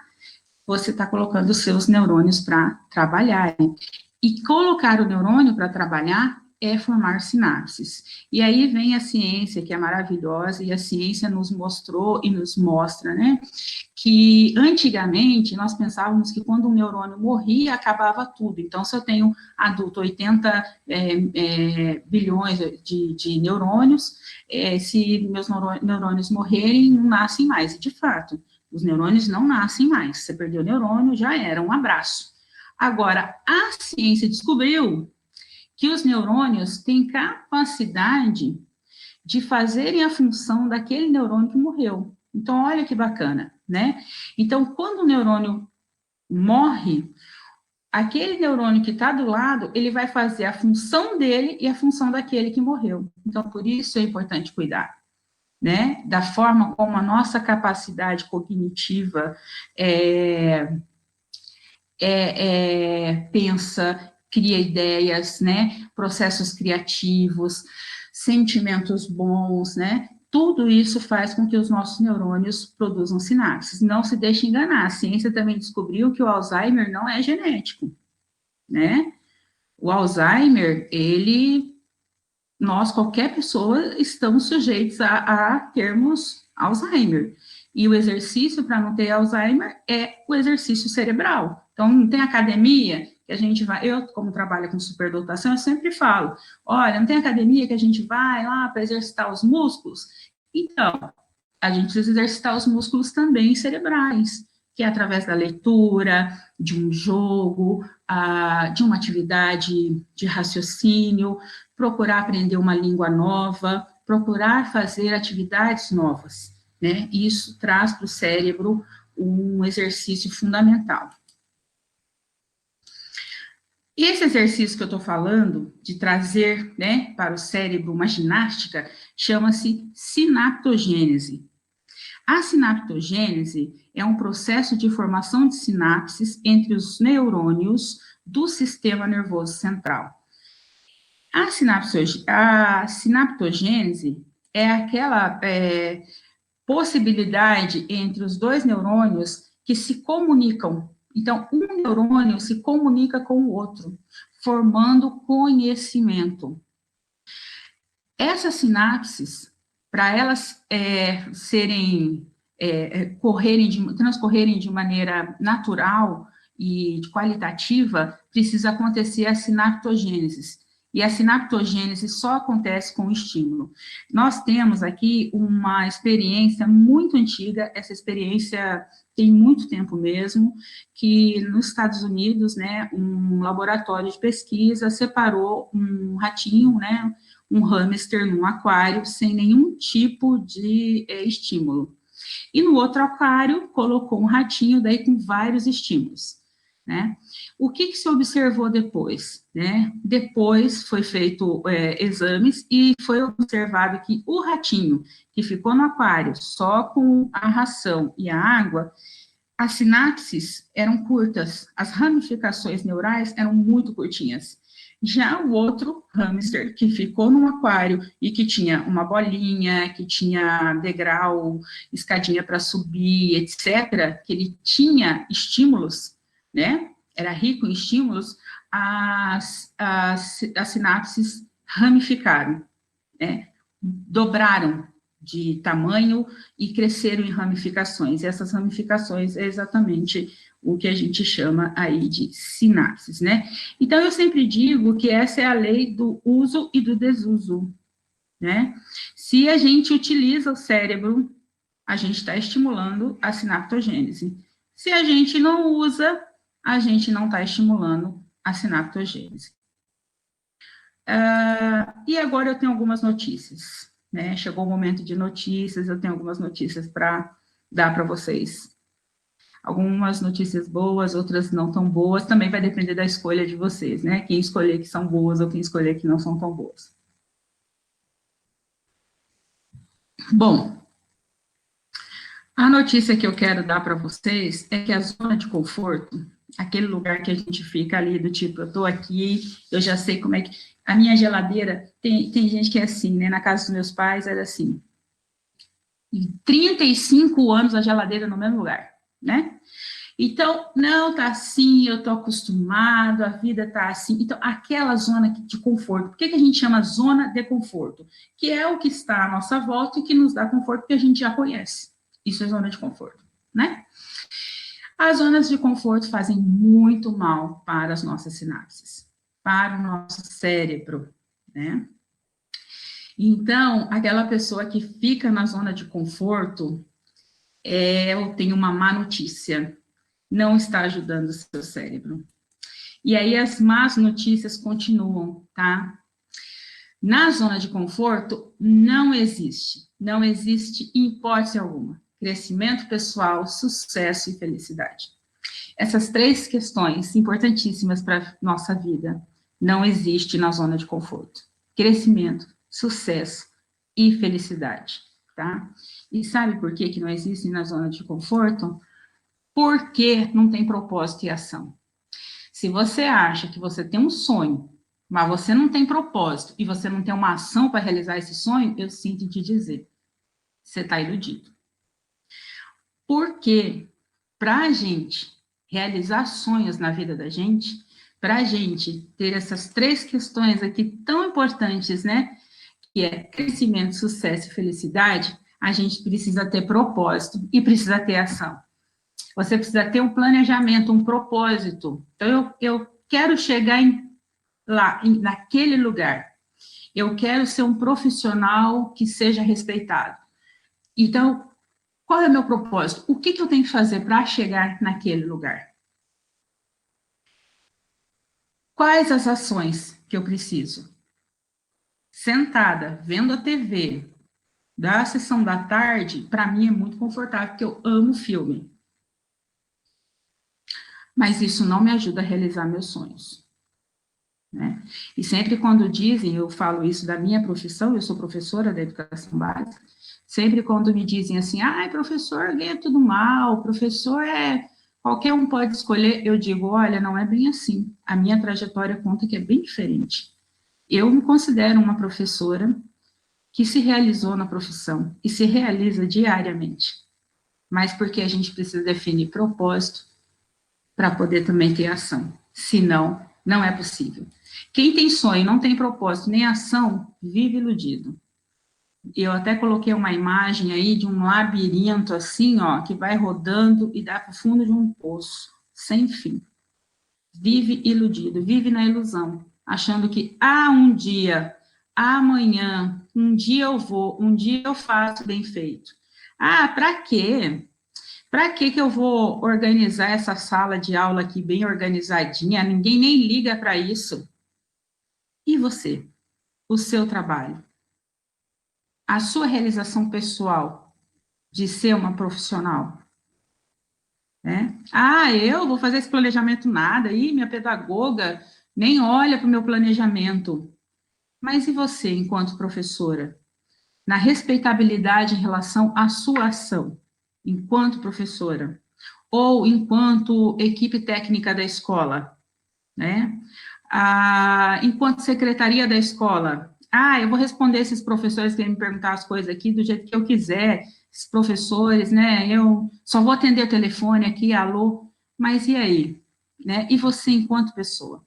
Você está colocando os seus neurônios para trabalharem. E colocar o neurônio para trabalhar é formar sinapses. E aí vem a ciência, que é maravilhosa, e a ciência nos mostrou e nos mostra, né, que antigamente nós pensávamos que quando um neurônio morria, acabava tudo. Então, se eu tenho adulto 80 bilhões de neurônios, se meus neurônios morrerem, não nascem mais. E, de fato, os neurônios não nascem mais. Você perdeu o neurônio, já era, um abraço. Agora, a ciência descobriu que os neurônios têm capacidade de fazerem a função daquele neurônio que morreu. Então, olha que bacana, né? Então, quando o neurônio morre, aquele neurônio que está do lado, ele vai fazer a função dele e a função daquele que morreu. Então, por isso é importante cuidar, né? Da forma como a nossa capacidade cognitiva pensa, cria ideias, né? Processos criativos, sentimentos bons, né? Tudo isso faz com que os nossos neurônios produzam sinapses. Não se deixe enganar. A ciência também descobriu que o Alzheimer não é genético, né? O Alzheimer, qualquer pessoa, estamos sujeitos a termos Alzheimer. E o exercício para não ter Alzheimer é o exercício cerebral. Então, não tem academia que a gente vai... Eu, como trabalho com superdotação, eu sempre falo, olha, não tem academia que a gente vai lá para exercitar os músculos? Então, a gente precisa exercitar os músculos também cerebrais, que é através da leitura, de um jogo, de uma atividade de raciocínio, procurar aprender uma língua nova, procurar fazer atividades novas, né? Isso traz para o cérebro um exercício fundamental. Esse exercício que eu estou falando, de trazer, né, para o cérebro uma ginástica, chama-se sinaptogênese. A sinaptogênese é um processo de formação de sinapses entre os neurônios do sistema nervoso central. A sinaptogênese é aquela possibilidade entre os dois neurônios que se comunicam. Então, um neurônio se comunica com o outro, formando conhecimento. Essas sinapses, para elas transcorrerem de maneira natural e qualitativa, precisa acontecer a sinaptogênese. E a sinaptogênese só acontece com o estímulo. Nós temos aqui uma experiência muito antiga, essa experiência tem muito tempo mesmo, que nos Estados Unidos, né, um laboratório de pesquisa separou um ratinho, né, um hamster num aquário sem nenhum tipo de estímulo. E no outro aquário colocou um ratinho daí com vários estímulos, né? O que se observou depois, né? Depois foi feito exames e foi observado que o ratinho que ficou no aquário só com a ração e a água, as sinapses eram curtas, as ramificações neurais eram muito curtinhas. Já o outro hamster, que ficou num aquário e que tinha uma bolinha, que tinha degrau, escadinha para subir, etc., que ele tinha estímulos, né? era rico em estímulos, as sinapses ramificaram, né? Dobraram de tamanho e cresceram em ramificações. E essas ramificações é exatamente o que a gente chama aí de sinapses, né? Então, eu sempre digo que essa é a lei do uso e do desuso, né? Se a gente utiliza o cérebro, a gente está estimulando a sinaptogênese. Se a gente não usa, a gente não está estimulando a sinaptogênese. E agora eu tenho algumas notícias, né? Chegou o momento de notícias, eu tenho algumas notícias para dar para vocês. Algumas notícias boas, outras não tão boas, também vai depender da escolha de vocês, né? Quem escolher que são boas ou quem escolher que não são tão boas. Bom, a notícia que eu quero dar para vocês é que a zona de conforto, aquele lugar que a gente fica ali do tipo, eu estou aqui, eu já sei como é que... A minha geladeira, tem gente que é assim, né? Na casa dos meus pais era assim. 35 anos a geladeira no mesmo lugar, né? Então, não, tá assim, eu tô acostumado, a vida tá assim. Então, aquela zona de conforto, por que a gente chama zona de conforto? Que é o que está à nossa volta e que nos dá conforto que a gente já conhece. Isso é zona de conforto, né? As zonas de conforto fazem muito mal para as nossas sinapses, para o nosso cérebro, né? Então, aquela pessoa que fica na zona de conforto, eu tenho uma má notícia, não está ajudando o seu cérebro. E aí as más notícias continuam, tá? Na zona de conforto, não existe em hipótese alguma, crescimento pessoal, sucesso e felicidade. Essas três questões importantíssimas para a nossa vida não existe na zona de conforto. Crescimento, sucesso e felicidade, tá? E sabe por que não existem na zona de conforto? Porque não tem propósito e ação. Se você acha que você tem um sonho, mas você não tem propósito e você não tem uma ação para realizar esse sonho, eu sinto em te dizer, você está iludido. Porque para a gente realizar sonhos na vida da gente, para a gente ter essas três questões aqui tão importantes, né? Que é crescimento, sucesso e felicidade, a gente precisa ter propósito e precisa ter ação. Você precisa ter um planejamento, um propósito. Então, eu quero chegar naquele lugar. Eu quero ser um profissional que seja respeitado. Então, qual é o meu propósito? O que eu tenho que fazer para chegar naquele lugar? Quais as ações que eu preciso? Sentada, vendo a TV, da sessão da tarde, para mim é muito confortável, porque eu amo filme. Mas isso não me ajuda a realizar meus sonhos, né? E sempre quando dizem, eu falo isso da minha profissão, eu sou professora da educação básica, sempre quando me dizem assim, professor ganha tudo mal, professor qualquer um pode escolher, eu digo, olha, não é bem assim, a minha trajetória conta que é bem diferente. Eu me considero uma professora que se realizou na profissão e se realiza diariamente, mas porque a gente precisa definir propósito para poder também ter ação, senão, não é possível. Quem tem sonho, não tem propósito, nem ação, vive iludido. Eu até coloquei uma imagem aí de um labirinto assim, ó, que vai rodando e dá para o fundo de um poço, sem fim. Vive iludido, vive na ilusão, achando que, um dia, amanhã, um dia eu vou, um dia eu faço bem feito. Para quê? Para que eu vou organizar essa sala de aula aqui bem organizadinha? Ninguém nem liga para isso. E você? O seu trabalho? A sua realização pessoal de ser uma profissional? Né? Eu vou fazer esse planejamento nada, minha pedagoga nem olha para o meu planejamento. Mas e você, enquanto professora? Na respeitabilidade em relação à sua ação, enquanto professora? Ou enquanto equipe técnica da escola, né? Enquanto secretaria da escola, eu vou responder esses professores que me perguntar as coisas aqui do jeito que eu quiser, esses professores, né? Eu só vou atender o telefone aqui, alô, mas e aí? né? E você enquanto pessoa,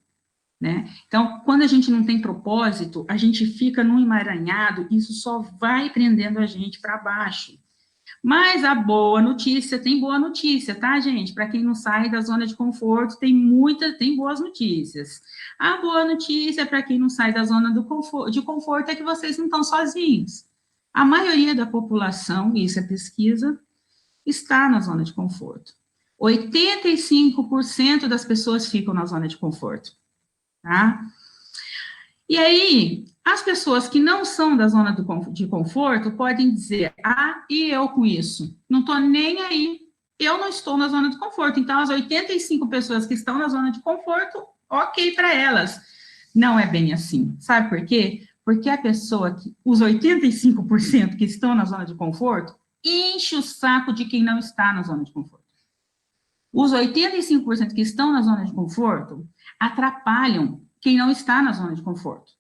né? Então, quando a gente não tem propósito, a gente fica num emaranhado, isso só vai prendendo a gente para baixo. Mas a boa notícia, tem boa notícia, tá, gente? Para quem não sai da zona de conforto, tem boas notícias. A boa notícia para quem não sai da zona de conforto é que vocês não estão sozinhos. A maioria da população, isso é pesquisa, está na zona de conforto. 85% das pessoas ficam na zona de conforto, tá? E aí, as pessoas que não são da zona de conforto podem dizer, e eu com isso? Não estou nem aí, eu não estou na zona de conforto. Então, as 85 pessoas que estão na zona de conforto, ok para elas. Não é bem assim. Sabe por quê? Porque os 85% que estão na zona de conforto, enche o saco de quem não está na zona de conforto. Os 85% que estão na zona de conforto atrapalham quem não está na zona de conforto,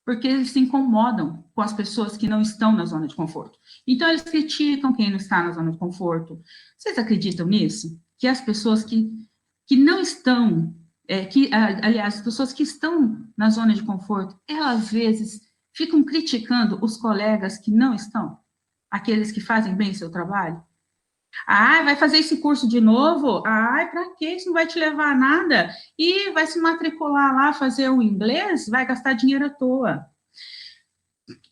porque eles se incomodam com as pessoas que não estão na zona de conforto. Então, eles criticam quem não está na zona de conforto. Vocês acreditam nisso? Que as pessoas que não estão, aliás, as pessoas que estão na zona de conforto, elas, às vezes, ficam criticando os colegas que não estão, aqueles que fazem bem seu trabalho. Vai fazer esse curso de novo? Para quê? Isso não vai te levar a nada. E vai se matricular lá, fazer o inglês, vai gastar dinheiro à toa.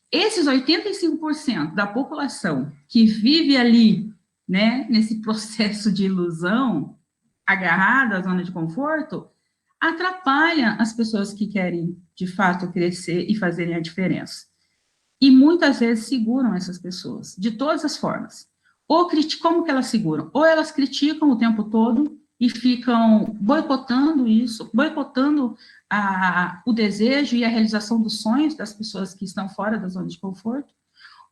Esses 85% da população que vive ali, né, nesse processo de ilusão, agarrada à zona de conforto, atrapalha as pessoas que querem, de fato, crescer e fazerem a diferença. E muitas vezes seguram essas pessoas, de todas as formas. Como que elas seguram? Ou elas criticam o tempo todo e ficam boicotando isso, boicotando o desejo e a realização dos sonhos das pessoas que estão fora da zona de conforto,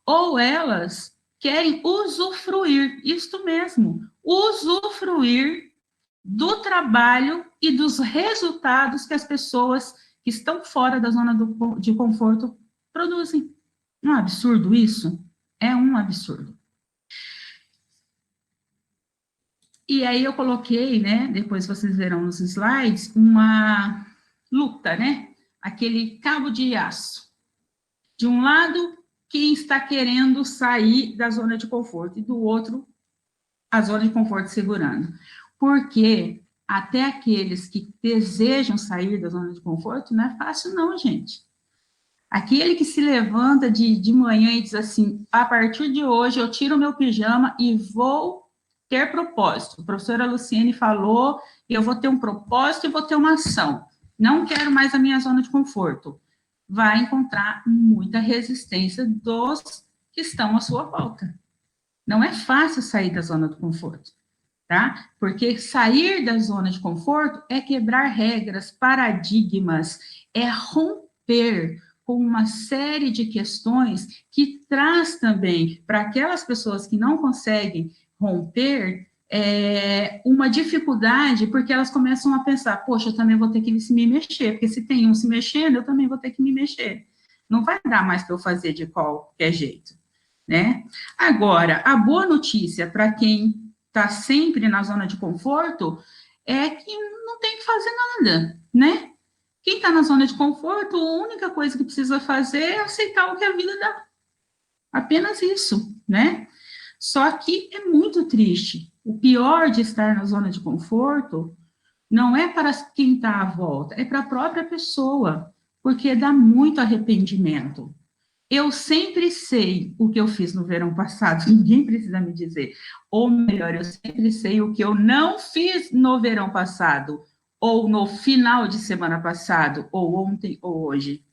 ou elas querem usufruir, isto mesmo, usufruir do trabalho e dos resultados que as pessoas que estão fora da zona de conforto produzem. Não é um absurdo isso? É um absurdo. E aí eu coloquei, né, depois vocês verão nos slides, uma luta, né, aquele cabo de aço. De um lado, quem está querendo sair da zona de conforto, e do outro, a zona de conforto segurando. Porque até aqueles que desejam sair da zona de conforto, não é fácil não, gente. Aquele que se levanta de manhã e diz assim, a partir de hoje eu tiro o meu pijama e vou ter propósito. A professora Luciene falou, eu vou ter um propósito e vou ter uma ação. Não quero mais a minha zona de conforto. Vai encontrar muita resistência dos que estão à sua volta. Não é fácil sair da zona do conforto, tá? Porque sair da zona de conforto é quebrar regras, paradigmas, é romper com uma série de questões que traz também para aquelas pessoas que não conseguem romper uma dificuldade, porque elas começam a pensar, poxa, eu também vou ter que me mexer, porque se tem um se mexendo, eu também vou ter que me mexer. Não vai dar mais para eu fazer de qualquer jeito, né? Agora, a boa notícia para quem está sempre na zona de conforto é que não tem que fazer nada, né? Quem está na zona de conforto, a única coisa que precisa fazer é aceitar o que a vida dá. Apenas isso, né? Só que é muito triste. O pior de estar na zona de conforto não é para quem está à volta, é para a própria pessoa, porque dá muito arrependimento. Eu sempre sei o que eu fiz no verão passado, ninguém precisa me dizer. Ou melhor, eu sempre sei o que eu não fiz no verão passado, ou no final de semana passado, ou ontem, ou hoje.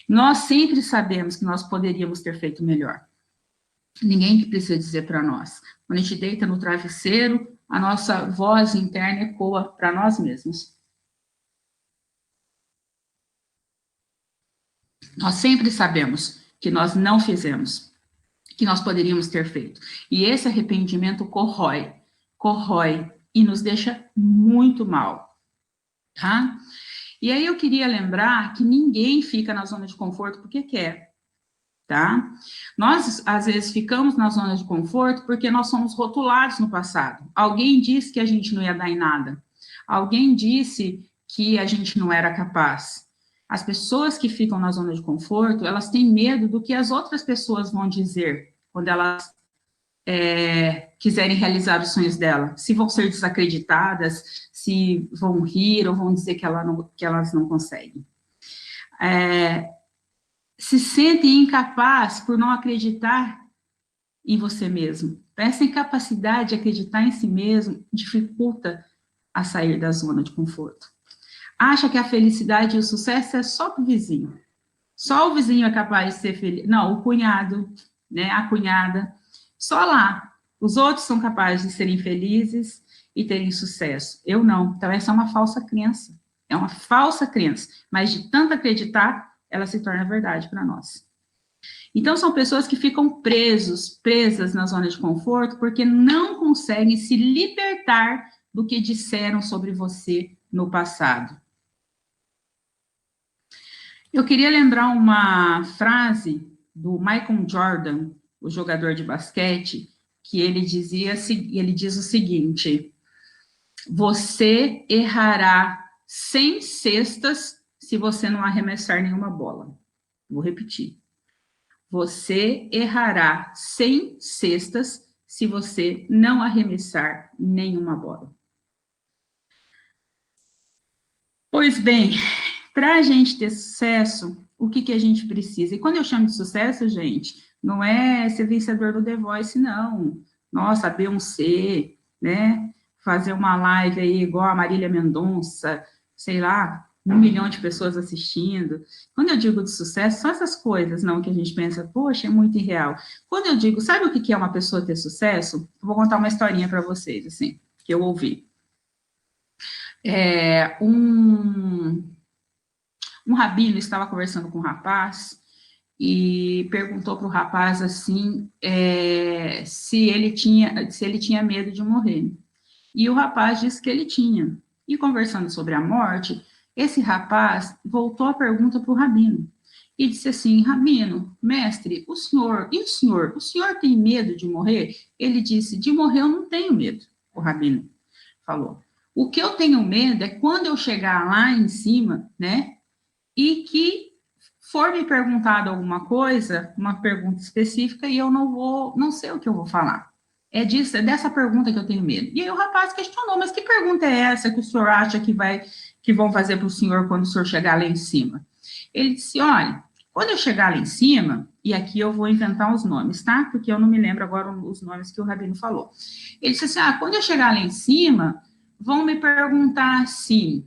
Nós sempre sabemos que nós poderíamos ter feito melhor. Ninguém que precisa dizer para nós. Quando a gente deita no travesseiro, a nossa voz interna ecoa para nós mesmos. Nós sempre sabemos que nós não fizemos, que nós poderíamos ter feito. E esse arrependimento corrói e nos deixa muito mal, tá? E aí eu queria lembrar que ninguém fica na zona de conforto porque quer, tá? Nós, às vezes, ficamos na zona de conforto porque nós somos rotulados no passado. Alguém disse que a gente não ia dar em nada. Alguém disse que a gente não era capaz. As pessoas que ficam na zona de conforto, elas têm medo do que as outras pessoas vão dizer quando elas quiserem realizar os sonhos dela. Se vão ser desacreditadas, se vão rir ou vão dizer que elas não conseguem. Se sentem incapazes por não acreditar em você mesmo. Essa incapacidade de acreditar em si mesmo dificulta a sair da zona de conforto. Acha que a felicidade e o sucesso é só para o vizinho. Só o vizinho é capaz de ser feliz. Não, o cunhado, né, a cunhada. Só lá. Os outros são capazes de serem felizes e terem sucesso. Eu não. Então, essa é uma falsa crença. É uma falsa crença. Mas de tanto acreditar, ela se torna verdade para nós. Então, são pessoas que ficam presas na zona de conforto, porque não conseguem se libertar do que disseram sobre você no passado. Eu queria lembrar uma frase do Michael Jordan, o jogador de basquete, que ele diz o seguinte: você errará 100 cestas se você não arremessar nenhuma bola. Vou repetir. Você errará 100 cestas se você não arremessar nenhuma bola. Pois bem, para a gente ter sucesso, o que a gente precisa? E quando eu chamo de sucesso, gente, não é ser vencedor do The Voice, não. Nossa, Beyoncé, né? Fazer uma live aí igual a Marília Mendonça, sei lá, 1 milhão de pessoas assistindo. Quando eu digo de sucesso, são essas coisas, não, que a gente pensa, poxa, é muito irreal. Quando eu digo, sabe o que é uma pessoa ter sucesso? Eu vou contar uma historinha para vocês, assim, que eu ouvi. Um rabino estava conversando com um rapaz e perguntou para o rapaz, assim, se ele tinha medo de morrer. E o rapaz disse que ele tinha. E conversando sobre a morte, esse rapaz voltou a pergunta para o rabino e disse assim: rabino, mestre, o senhor tem medo de morrer? Ele disse: de morrer eu não tenho medo. O rabino falou: o que eu tenho medo é quando eu chegar lá em cima, né, e que for me perguntado alguma coisa, uma pergunta específica, e eu não sei o que eu vou falar. É dessa pergunta que eu tenho medo. E aí o rapaz questionou: mas que pergunta é essa que o senhor acha que vão fazer para o senhor quando o senhor chegar lá em cima? Ele disse: olha, quando eu chegar lá em cima, e aqui eu vou inventar os nomes, tá? Porque eu não me lembro agora os nomes que o rabino falou. Ele disse assim: quando eu chegar lá em cima, vão me perguntar assim,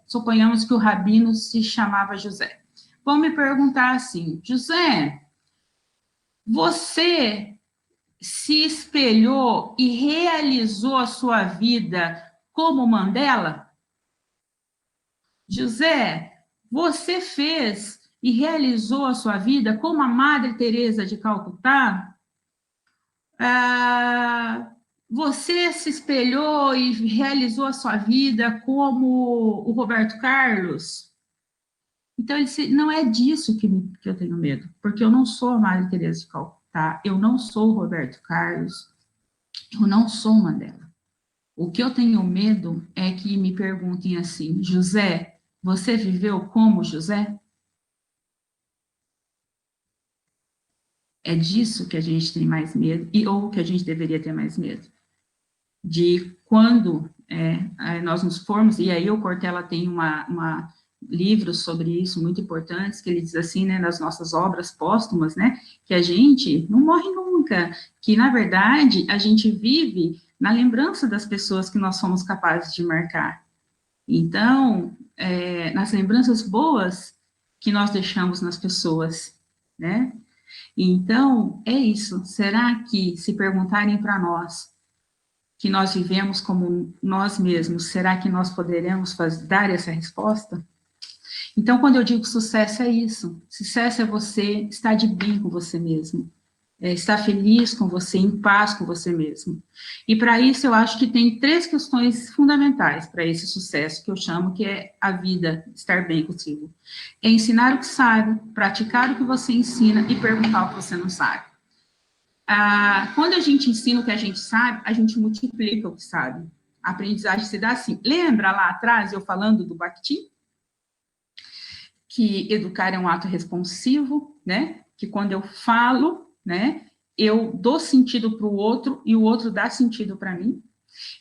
suponhamos que o rabino se chamava José. Vão me perguntar assim: José, você se espelhou e realizou a sua vida como Mandela? José, você fez e realizou a sua vida como a Madre Teresa de Calcutá? Você se espelhou e realizou a sua vida como o Roberto Carlos? Então, ele disse: não é disso que eu tenho medo, porque eu não sou a Madre Teresa de Calcutá, eu não sou o Roberto Carlos, eu não sou Mandela. O que eu tenho medo é que me perguntem assim: José, você viveu como José? É disso que a gente tem mais medo, ou que a gente deveria ter mais medo. De quando nós nos formos, e aí o Cortella tem livros sobre isso muito importantes, que ele diz assim, né, nas nossas obras póstumas, né, que a gente não morre nunca, que na verdade a gente vive na lembrança das pessoas que nós somos capazes de marcar. Então, nas lembranças boas que nós deixamos nas pessoas, né? Então, é isso. Será que, se perguntarem para nós que nós vivemos como nós mesmos, será que nós poderemos dar essa resposta? Então, quando eu digo sucesso, é isso. Sucesso é você estar de bem com você mesmo, estar feliz com você, em paz com você mesmo. E para isso, eu acho que tem 3 questões fundamentais para esse sucesso, que eu chamo que é a vida, estar bem consigo. É ensinar o que sabe, praticar o que você ensina e perguntar o que você não sabe. Quando a gente ensina o que a gente sabe, a gente multiplica o que sabe. A aprendizagem se dá assim. Lembra lá atrás eu falando do Bakhtin? Que educar é um ato responsivo, né? Que quando eu falo, né, eu dou sentido para o outro e o outro dá sentido para mim.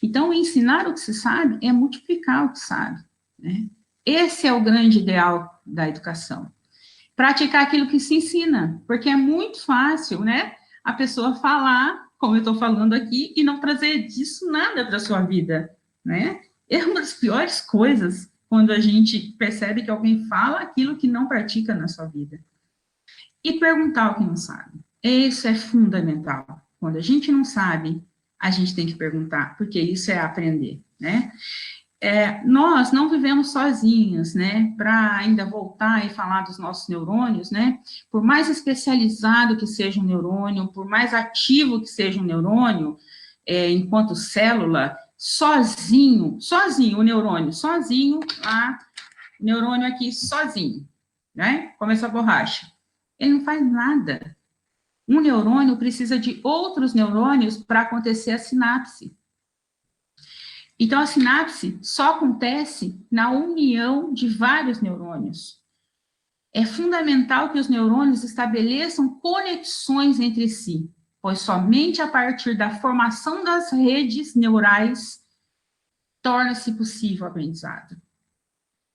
Então, ensinar o que se sabe é multiplicar o que sabe, né? Esse é o grande ideal da educação. Praticar aquilo que se ensina, porque é muito fácil, né? A pessoa falar, como eu estou falando aqui, e não trazer disso nada para a sua vida, né? É uma das piores coisas quando a gente percebe que alguém fala aquilo que não pratica na sua vida. E perguntar o que não sabe. Isso é fundamental. Quando a gente não sabe, a gente tem que perguntar, porque isso é aprender, né? Nós não vivemos sozinhos, né? Para ainda voltar e falar dos nossos neurônios, né? Por mais especializado que seja um neurônio, por mais ativo que seja um neurônio, enquanto célula, sozinho, o neurônio, sozinho, o neurônio aqui sozinho, né? Como essa borracha. Ele não faz nada. Um neurônio precisa de outros neurônios para acontecer a sinapse. Então, a sinapse só acontece na união de vários neurônios. É fundamental que os neurônios estabeleçam conexões entre si, pois somente a partir da formação das redes neurais torna-se possível o aprendizado.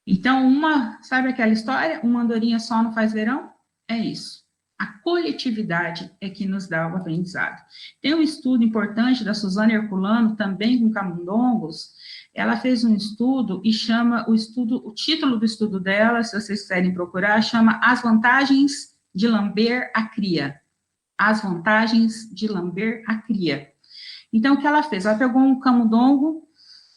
Então, sabe aquela história? Uma andorinha só não faz verão? É isso. A coletividade é que nos dá o aprendizado. Tem um estudo importante da Suzana Herculano, também com camundongos. Ela fez um estudo e chama o título do estudo dela, se vocês quiserem procurar, chama As Vantagens de Lamber a Cria. As Vantagens de Lamber a Cria. Então, o que ela fez? Ela pegou um camundongo,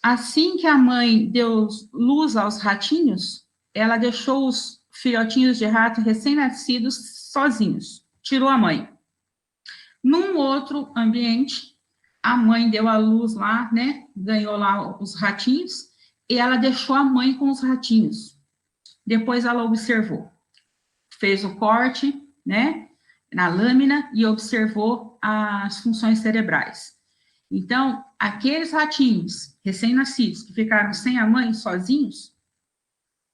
assim que a mãe deu luz aos ratinhos, ela deixou os filhotinhos de rato recém-nascidos sozinhos, tirou a mãe. Num outro ambiente, a mãe deu a luz lá, né, ganhou lá os ratinhos, e ela deixou a mãe com os ratinhos. Depois ela observou, fez o corte, né, na lâmina e observou as funções cerebrais. Então, aqueles ratinhos recém-nascidos que ficaram sem a mãe, sozinhos,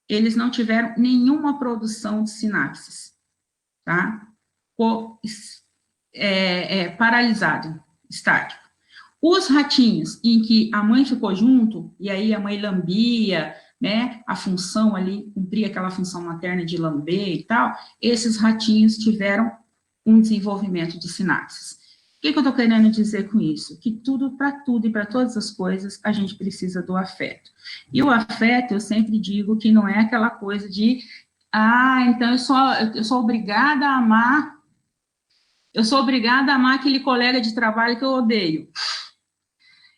eles não tiveram nenhuma produção de sinapses, tá? Paralisado, estático. Os ratinhos em que a mãe ficou junto, e aí a mãe lambia, né, a função ali, cumpria aquela função materna de lamber e tal, esses ratinhos tiveram um desenvolvimento de sinapses. O que eu estou querendo dizer com isso? Que para tudo e para todas as coisas, a gente precisa do afeto. E o afeto, eu sempre digo que não é aquela coisa de, então eu sou obrigada a amar, aquele colega de trabalho que eu odeio.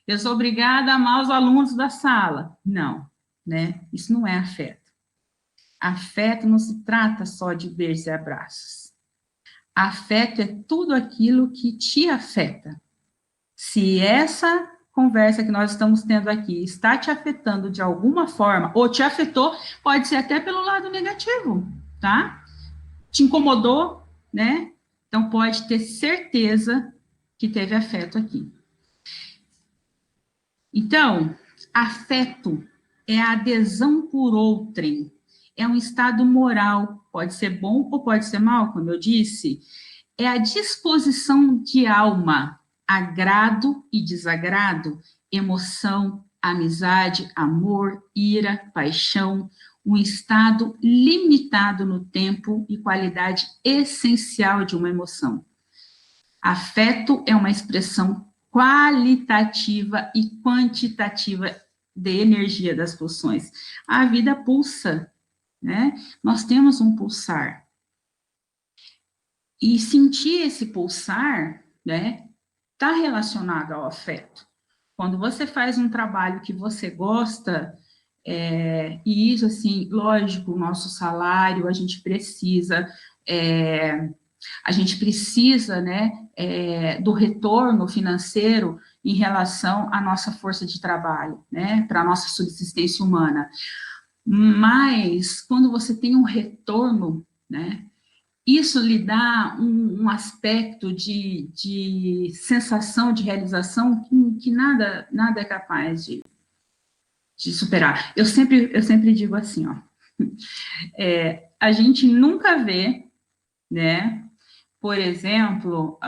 Eu sou obrigada a amar os alunos da sala. Não, né? Isso não é afeto. Afeto não se trata só de beijos e abraços. Afeto é tudo aquilo que te afeta. Se essa conversa que nós estamos tendo aqui está te afetando de alguma forma, ou te afetou, pode ser até pelo lado negativo, tá? Te incomodou, né? Então, pode ter certeza que teve afeto aqui. Então, afeto é a adesão por outrem, é um estado moral, pode ser bom ou pode ser mal, como eu disse, é a disposição de alma, agrado e desagrado, emoção, amizade, amor, ira, paixão, um estado limitado no tempo e qualidade essencial de uma emoção. Afeto é uma expressão qualitativa e quantitativa de energia das pulsões. A vida pulsa, né? Nós temos um pulsar. E sentir esse pulsar, né, está relacionado ao afeto. Quando você faz um trabalho que você gosta, e isso, assim, lógico, o nosso salário, a gente precisa, né, do retorno financeiro em relação à nossa força de trabalho, né, para a nossa subsistência humana. Mas, quando você tem um retorno, né, isso lhe dá um aspecto de sensação de realização que nada é capaz de superar. Eu sempre digo assim, ó, a gente nunca vê, né, por exemplo,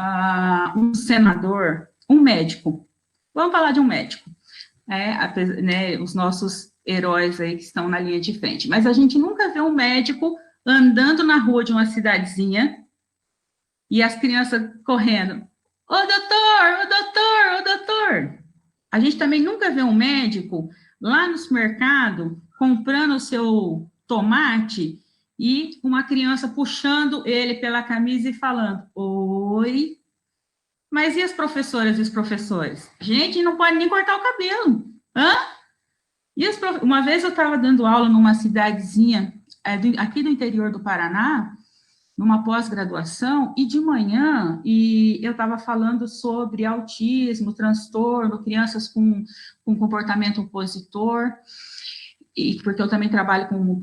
um senador, um médico, vamos falar de um médico, né, os nossos heróis aí que estão na linha de frente, mas a gente nunca vê um médico andando na rua de uma cidadezinha e as crianças correndo, ô doutor, ô doutor, ô doutor. A gente também nunca vê um médico lá no supermercado comprando o seu tomate e uma criança puxando ele pela camisa e falando, oi. Mas e as professoras e os professores? Gente, não pode nem cortar o cabelo. Hã? Uma vez eu estava dando aula numa cidadezinha aqui do interior do Paraná, numa pós-graduação, e de manhã, eu estava falando sobre autismo, transtorno, crianças com comportamento opositor, porque eu também trabalho com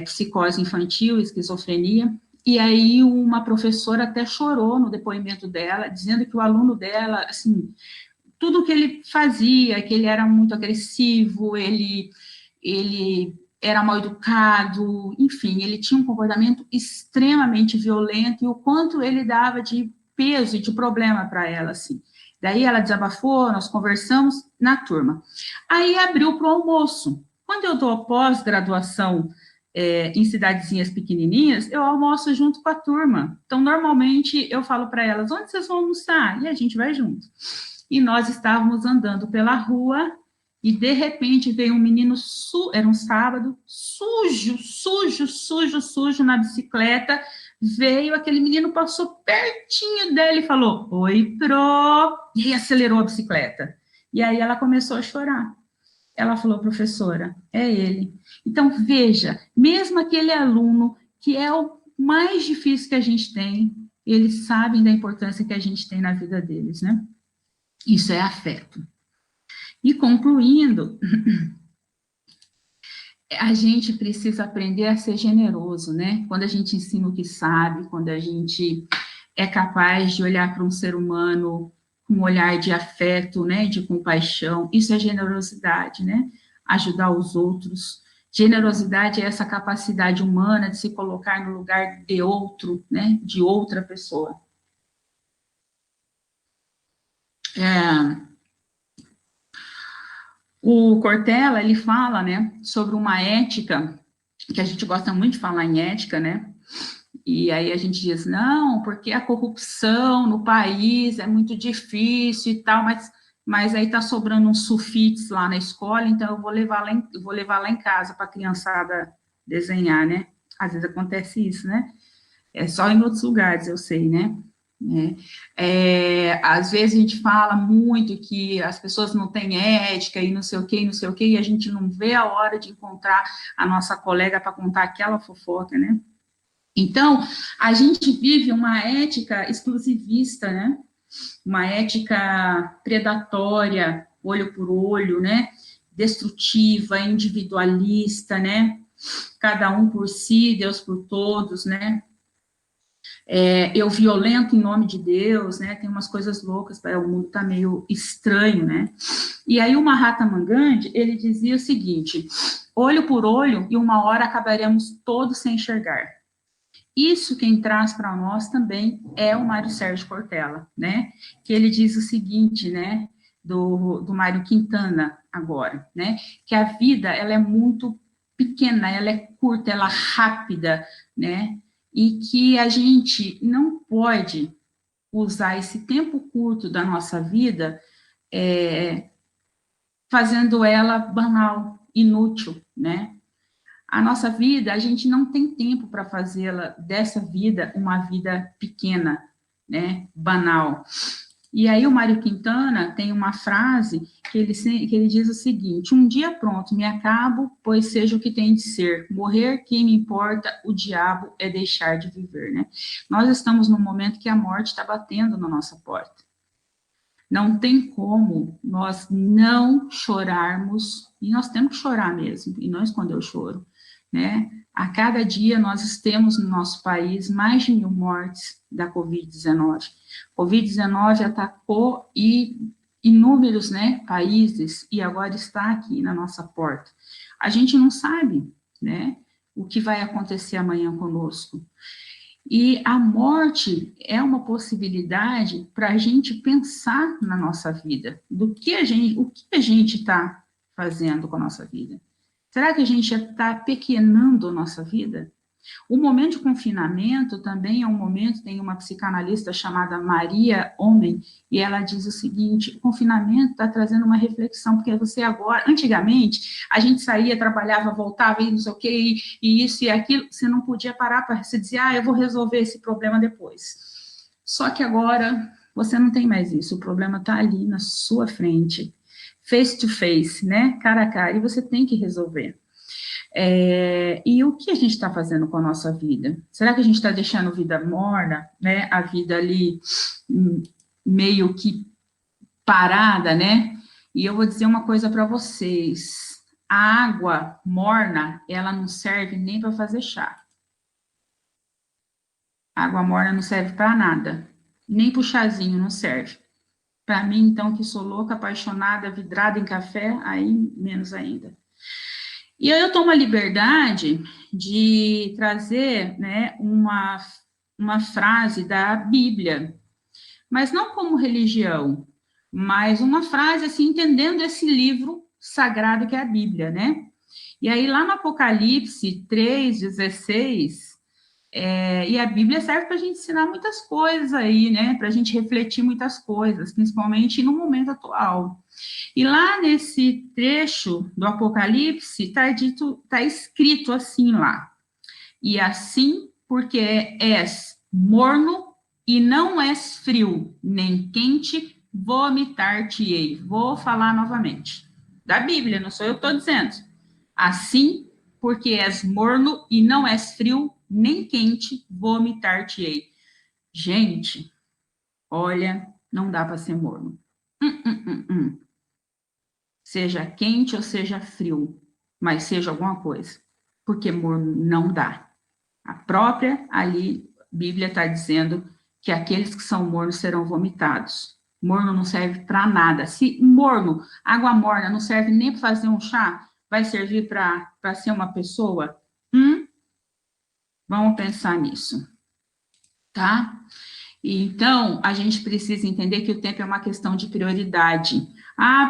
psicose infantil, esquizofrenia, e aí uma professora até chorou no depoimento dela, dizendo que o aluno dela, assim, tudo que ele fazia, que ele era muito agressivo, ele era mal educado, enfim, ele tinha um comportamento extremamente violento e o quanto ele dava de peso e de problema para ela, assim. Daí ela desabafou, nós conversamos na turma. Aí abriu para o almoço. Quando eu dou pós-graduação em cidadezinhas pequenininhas, eu almoço junto com a turma. Então, normalmente, eu falo para elas, onde vocês vão almoçar? E a gente vai junto. E nós estávamos andando pela rua e, de repente, veio um menino, era um sábado, sujo na bicicleta, veio, aquele menino passou pertinho dele e falou, oi, pro, e acelerou a bicicleta. E aí ela começou a chorar. Ela falou, professora, é ele. Então, veja, mesmo aquele aluno que é o mais difícil que a gente tem, eles sabem da importância que a gente tem na vida deles, né? Isso é afeto. E concluindo, a gente precisa aprender a ser generoso, né? Quando a gente ensina o que sabe, quando a gente é capaz de olhar para um ser humano com um olhar de afeto, né? De compaixão, isso é generosidade, né? Ajudar os outros. Generosidade é essa capacidade humana de se colocar no lugar de outro, né? De outra pessoa. O Cortella, ele fala, né, sobre uma ética, que a gente gosta muito de falar em ética, né, e aí a gente diz, não, porque a corrupção no país é muito difícil e tal, mas aí tá sobrando uns sulfites lá na escola, então eu vou levar lá em casa para a criançada desenhar, né, às vezes acontece isso, né, é só em outros lugares, eu sei, né, às vezes a gente fala muito que as pessoas não têm ética e não sei o que, e a gente não vê a hora de encontrar a nossa colega para contar aquela fofoca, né? Então, a gente vive uma ética exclusivista, né? Uma ética predatória, olho por olho, né? Destrutiva, individualista, né? Cada um por si, Deus por todos, né? Eu violento em nome de Deus, né? Tem umas coisas loucas, o mundo tá meio estranho, né? E aí o Mahatma Gandhi, ele dizia o seguinte, olho por olho e uma hora acabaremos todos sem enxergar. Isso quem traz para nós também é o Mário Sérgio Cortella, né? Que ele diz o seguinte, né? Do Mário Quintana agora, né? Que a vida, ela é muito pequena, ela é curta, ela é rápida, né? E que a gente não pode usar esse tempo curto da nossa vida fazendo ela banal, inútil, né? A nossa vida, a gente não tem tempo para fazê-la dessa vida uma vida pequena, né? Banal. E aí o Mário Quintana tem uma frase que ele diz o seguinte, um dia pronto, me acabo, pois seja o que tem de ser, morrer, quem me importa, o diabo é deixar de viver, né? Nós estamos num momento que a morte está batendo na nossa porta. Não tem como nós não chorarmos, e nós temos que chorar mesmo, e não esconder o choro, né? A cada dia nós temos no nosso país mais de 1.000 mortes da Covid-19. Covid-19 atacou e inúmeros, né, países, e agora está aqui na nossa porta. A gente não sabe, né, o que vai acontecer amanhã conosco. E a morte é uma possibilidade para a gente pensar na nossa vida, o que a gente está fazendo com a nossa vida. Será que a gente está pequenando a nossa vida? O momento de confinamento também é um momento, tem uma psicanalista chamada Maria Homem, e ela diz o seguinte: o confinamento está trazendo uma reflexão, porque você agora, antigamente, a gente saía, trabalhava, voltava, e não sei o quê, e isso e aquilo, você não podia parar para se dizer, eu vou resolver esse problema depois. Só que agora, você não tem mais isso, o problema está ali na sua frente, face to face, né, cara a cara, e você tem que resolver. E o que a gente está fazendo com a nossa vida? Será que a gente está deixando a vida morna, né? A vida ali meio que parada, né? E eu vou dizer uma coisa para vocês: a água morna, ela não serve nem para fazer chá. A água morna não serve para nada, nem para o chazinho não serve. Para mim, então, que sou louca, apaixonada, vidrada em café, aí menos ainda. E aí eu tomo a liberdade de trazer, né, uma frase da Bíblia, mas não como religião, mas uma frase, assim, entendendo esse livro sagrado que é a Bíblia, né? E aí lá no Apocalipse 3:16, e a Bíblia serve para a gente ensinar muitas coisas aí, né? Para a gente refletir muitas coisas, principalmente no momento atual. E lá nesse trecho do Apocalipse está escrito assim lá: e assim, porque és morno e não és frio, nem quente, vomitar-te-ei. Vou falar novamente. Da Bíblia, não sou eu que estou dizendo. Assim, porque és morno e não és frio, nem quente, vomitar-te-ei. Gente, olha, não dá para ser morno. Seja quente ou seja frio, mas seja alguma coisa, porque morno não dá. A própria ali, Bíblia está dizendo que aqueles que são mornos serão vomitados. Morno não serve para nada. Se morno, água morna, não serve nem para fazer um chá, vai servir para ser uma pessoa? Vamos pensar nisso, tá? Então, a gente precisa entender que o tempo é uma questão de prioridade.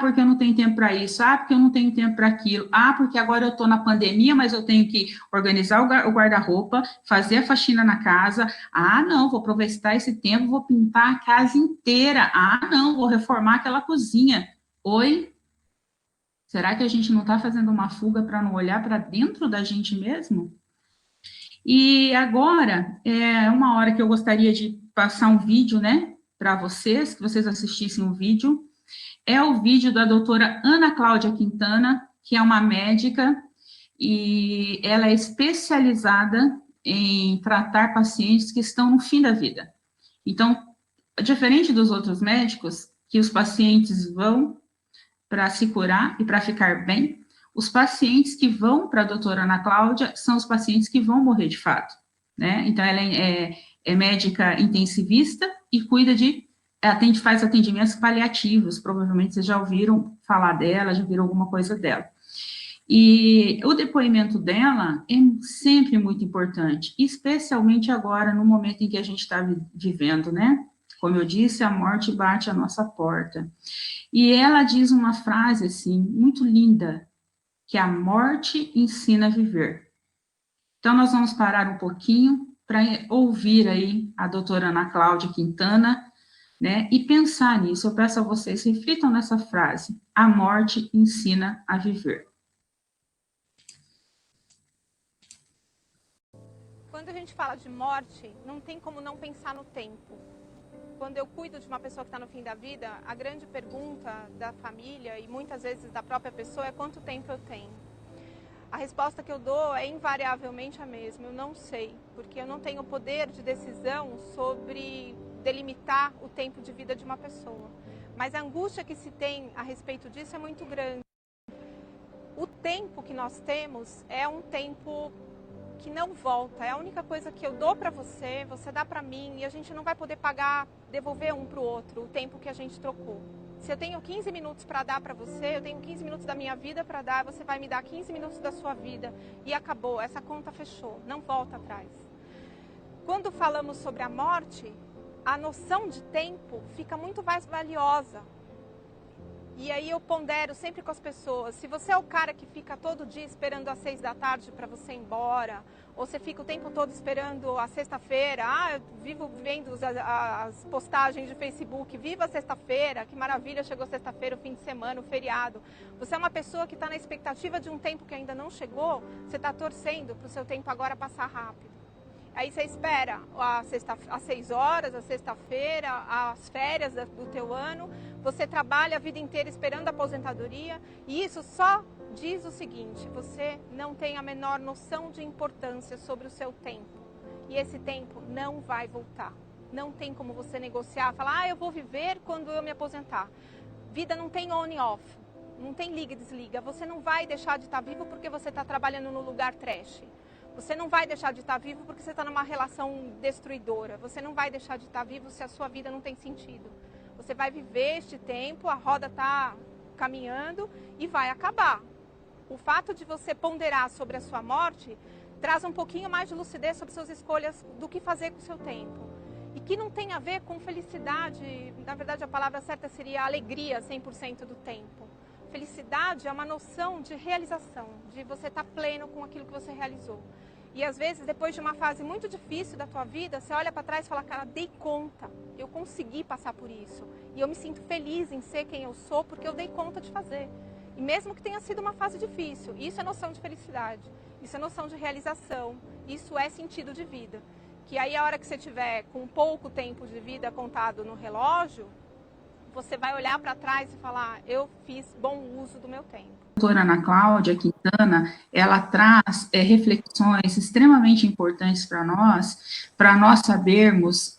Porque eu não tenho tempo para isso. Porque eu não tenho tempo para aquilo. Porque agora eu estou na pandemia, mas eu tenho que organizar o guarda-roupa, fazer a faxina na casa. Não, vou aproveitar esse tempo, vou pintar a casa inteira. Não, vou reformar aquela cozinha. Oi? Será que a gente não está fazendo uma fuga para não olhar para dentro da gente mesmo? E agora, é uma hora que eu gostaria de passar um vídeo, né, para vocês, que vocês assistissem o vídeo. É o vídeo da doutora Ana Cláudia Quintana, que é uma médica, e ela é especializada em tratar pacientes que estão no fim da vida. Então, diferente dos outros médicos, que os pacientes vão para se curar e para ficar bem, os pacientes que vão para a doutora Ana Cláudia são os pacientes que vão morrer de fato, né? Então, ela é médica intensivista e faz atendimentos paliativos, provavelmente vocês já ouviram falar dela, já viram alguma coisa dela. E o depoimento dela é sempre muito importante, especialmente agora, no momento em que a gente está vivendo, né? Como eu disse, a morte bate à nossa porta. E ela diz uma frase, assim, muito linda, que a morte ensina a viver. Então, nós vamos parar um pouquinho para ouvir aí a doutora Ana Cláudia Quintana, né, e pensar nisso. Eu peço a vocês, reflitam nessa frase: a morte ensina a viver. Quando a gente fala de morte, não tem como não pensar no tempo. Quando eu cuido de uma pessoa que está no fim da vida, a grande pergunta da família e muitas vezes da própria pessoa é: quanto tempo eu tenho? A resposta que eu dou é invariavelmente a mesma: eu não sei, porque eu não tenho poder de decisão sobre delimitar o tempo de vida de uma pessoa. Mas a angústia que se tem a respeito disso é muito grande. O tempo que nós temos é um tempo que não volta, é a única coisa que eu dou para você, você dá para mim, e a gente não vai poder pagar, devolver um para o outro o tempo que a gente trocou. Se eu tenho 15 minutos para dar para você, eu tenho 15 minutos da minha vida para dar, você vai me dar 15 minutos da sua vida. E acabou, essa conta fechou, não volta atrás. Quando falamos sobre a morte, a noção de tempo fica muito mais valiosa. E aí eu pondero sempre com as pessoas, se você é o cara que fica todo dia esperando às 6 da tarde para você ir embora, ou você fica o tempo todo esperando a sexta-feira, eu vivo vendo as postagens de Facebook, viva a sexta-feira, que maravilha, chegou sexta-feira, o fim de semana, o feriado. Você é uma pessoa que está na expectativa de um tempo que ainda não chegou, você está torcendo para o seu tempo agora passar rápido. Aí você espera às 6 horas, a sexta-feira, as férias do teu ano, você trabalha a vida inteira esperando a aposentadoria e isso só diz o seguinte, você não tem a menor noção de importância sobre o seu tempo e esse tempo não vai voltar. Não tem como você negociar, falar, eu vou viver quando eu me aposentar. Vida não tem on e off, não tem liga e desliga, você não vai deixar de estar vivo porque você está trabalhando no lugar trash. Você não vai deixar de estar vivo porque você está numa relação destruidora. Você não vai deixar de estar vivo se a sua vida não tem sentido. Você vai viver este tempo, a roda está caminhando e vai acabar. O fato de você ponderar sobre a sua morte traz um pouquinho mais de lucidez sobre suas escolhas do que fazer com o seu tempo. E que não tem a ver com felicidade, na verdade a palavra certa seria alegria 100% do tempo. Felicidade é uma noção de realização, de você estar pleno com aquilo que você realizou. E às vezes, depois de uma fase muito difícil da tua vida, você olha para trás e fala, cara, dei conta, eu consegui passar por isso. E eu me sinto feliz em ser quem eu sou porque eu dei conta de fazer. E mesmo que tenha sido uma fase difícil, isso é noção de felicidade, isso é noção de realização, isso é sentido de vida. Que aí a hora que você tiver com pouco tempo de vida contado no relógio, você vai olhar para trás e falar, eu fiz bom uso do meu tempo. A doutora Ana Cláudia Quintana, ela traz reflexões extremamente importantes para nós sabermos,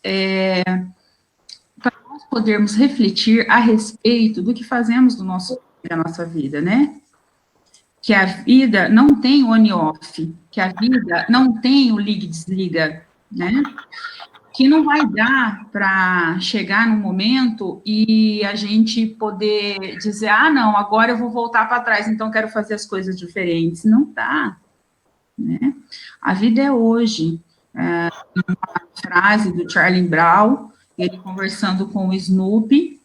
para nós podermos refletir a respeito do que fazemos da nossa vida, né? Que a vida não tem on e off, que a vida não tem o liga e desliga, né? Que não vai dar para chegar num momento e a gente poder dizer, não, agora eu vou voltar para trás, então quero fazer as coisas diferentes. Não dá, né? A vida é hoje. Uma frase do Charlie Brown, ele conversando com o Snoopy,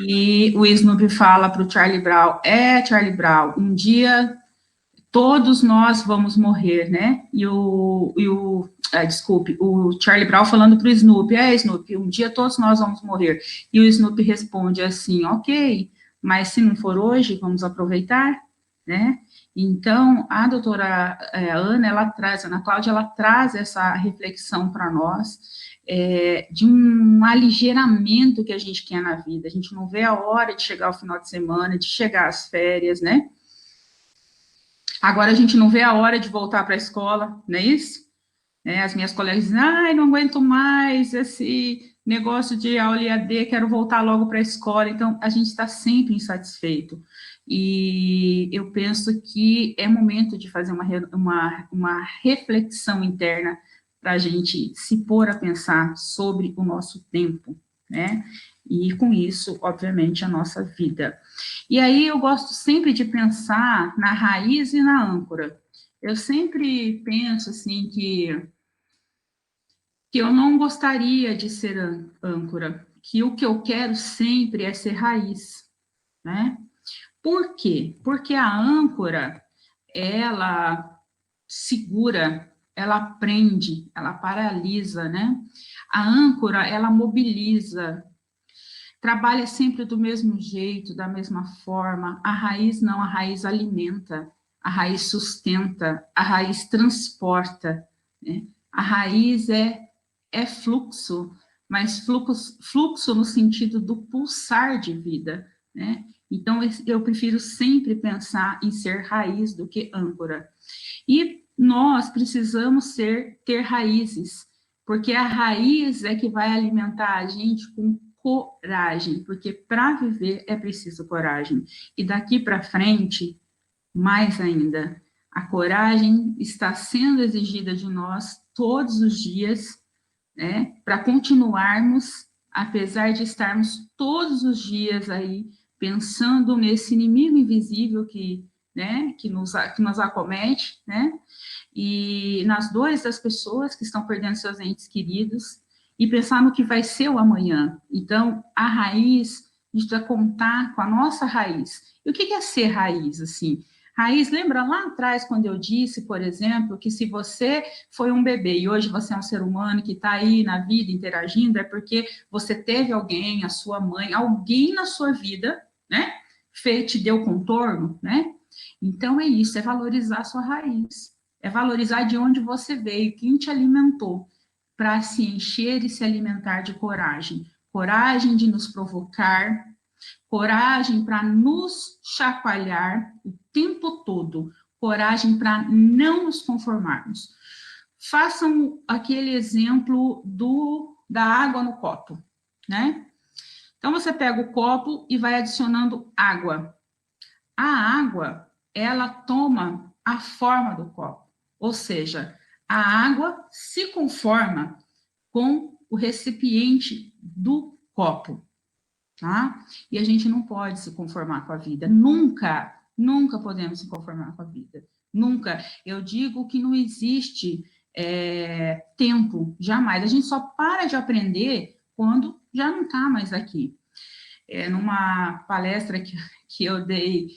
e o Snoopy fala para o Charlie Brown, Charlie Brown, um dia todos nós vamos morrer, né? Desculpe, o Charlie Brown falando para o Snoopy, Snoopy, um dia todos nós vamos morrer. E o Snoopy responde assim, ok, mas se não for hoje, vamos aproveitar, né? Então, a doutora Ana, Ana Cláudia, ela traz essa reflexão para nós, de um aligeramento que a gente quer na vida. A gente não vê a hora de chegar ao final de semana, de chegar às férias, né? Agora a gente não vê a hora de voltar para a escola, não é isso? As minhas colegas dizem, não aguento mais esse negócio de aula EAD, quero voltar logo para a escola. Então, a gente está sempre insatisfeito. E eu penso que é momento de fazer uma reflexão interna para a gente se pôr a pensar sobre o nosso tempo, né? E com isso, obviamente, a nossa vida. E aí eu gosto sempre de pensar na raiz e na âncora. Eu sempre penso assim que eu não gostaria de ser âncora, que o que eu quero sempre é ser raiz, né? Por quê? Porque a âncora, ela segura, ela prende, ela paralisa, né? A âncora, ela mobiliza, trabalha sempre do mesmo jeito, da mesma forma. A raiz não, a raiz alimenta, a raiz sustenta, a raiz transporta, né? A raiz é fluxo, mas fluxo no sentido do pulsar de vida, né? Então, eu prefiro sempre pensar em ser raiz do que âncora. E nós precisamos ter raízes, porque a raiz é que vai alimentar a gente com coragem, porque para viver é preciso coragem. E daqui para frente, mais ainda, a coragem está sendo exigida de nós todos os dias, né, para continuarmos apesar de estarmos todos os dias aí pensando nesse inimigo invisível que, né, que nos acomete, né, e nas dores das pessoas que estão perdendo seus entes queridos, e pensar no que vai ser o amanhã. Então, a raiz, a gente precisa contar com a nossa raiz. E o que é ser raiz, assim? Raiz, lembra lá atrás, quando eu disse, por exemplo, que se você foi um bebê e hoje você é um ser humano que está aí na vida interagindo, é porque você teve alguém, a sua mãe, alguém na sua vida, né, te deu contorno, né? Então é isso, é valorizar a sua raiz, é valorizar de onde você veio, quem te alimentou, para se encher e se alimentar de coragem. Coragem de nos provocar, coragem para nos chacoalhar o tempo todo, coragem para não nos conformarmos. Façam aquele exemplo da água no copo, né? Então, você pega o copo e vai adicionando água. A água, ela toma a forma do copo, ou seja, a água se conforma com o recipiente do copo, tá? E a gente não pode se conformar com a vida, nunca, nunca podemos se conformar com a vida, nunca. Eu digo que não existe tempo, jamais. A gente só para de aprender quando já não está mais aqui. Numa palestra que eu dei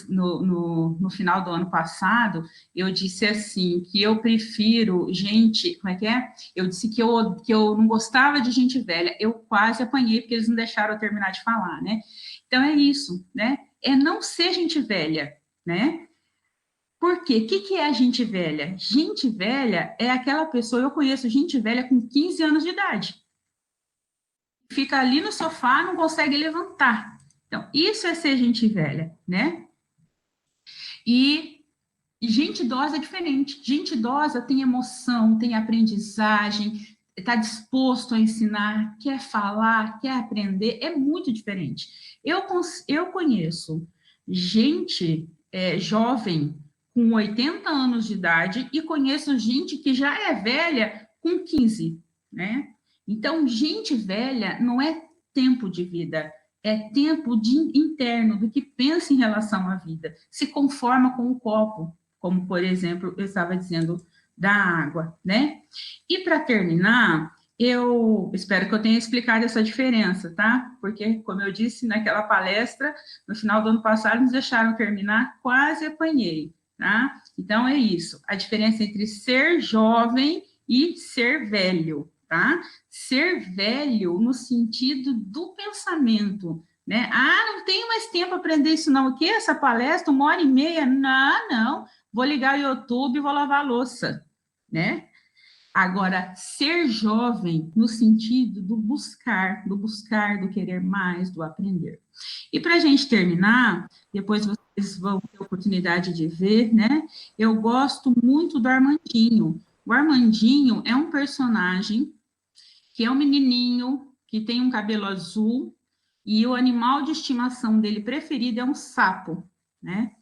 no final do ano passado, eu disse assim, que eu prefiro gente, como é que é? Eu disse que eu não gostava de gente velha, eu quase apanhei, porque eles não deixaram eu terminar de falar, né? Então, é isso, né? É não ser gente velha, né? Por quê? O que é a gente velha? Gente velha é aquela pessoa, eu conheço gente velha com 15 anos de idade, fica ali no sofá, não consegue levantar. Então, isso é ser gente velha, né? E gente idosa é diferente. Gente idosa tem emoção, tem aprendizagem, está disposto a ensinar, quer falar, quer aprender, é muito diferente. Eu conheço gente jovem com 80 anos de idade e conheço gente que já é velha com 15, né? Então, gente velha não é tempo de vida, é tempo interno, do que pensa em relação à vida, se conforma com o copo, como, por exemplo, eu estava dizendo da água, né? E para terminar, eu espero que eu tenha explicado essa diferença, tá? Porque, como eu disse naquela palestra, no final do ano passado, nos deixaram terminar, quase apanhei, tá? Então, é isso, a diferença entre ser jovem e ser velho, tá? Ser velho no sentido do pensamento, né? Ah, não tenho mais tempo para aprender isso não. O que? Essa palestra, 1h30? Não, não. Vou ligar o YouTube e vou lavar a louça, né? Agora, ser jovem no sentido do buscar, do querer mais, do aprender. E para a gente terminar, depois vocês vão ter oportunidade de ver, né? Eu gosto muito do Armandinho. O Armandinho é um personagem que é um menininho que tem um cabelo azul e o animal de estimação dele preferido é um sapo, né?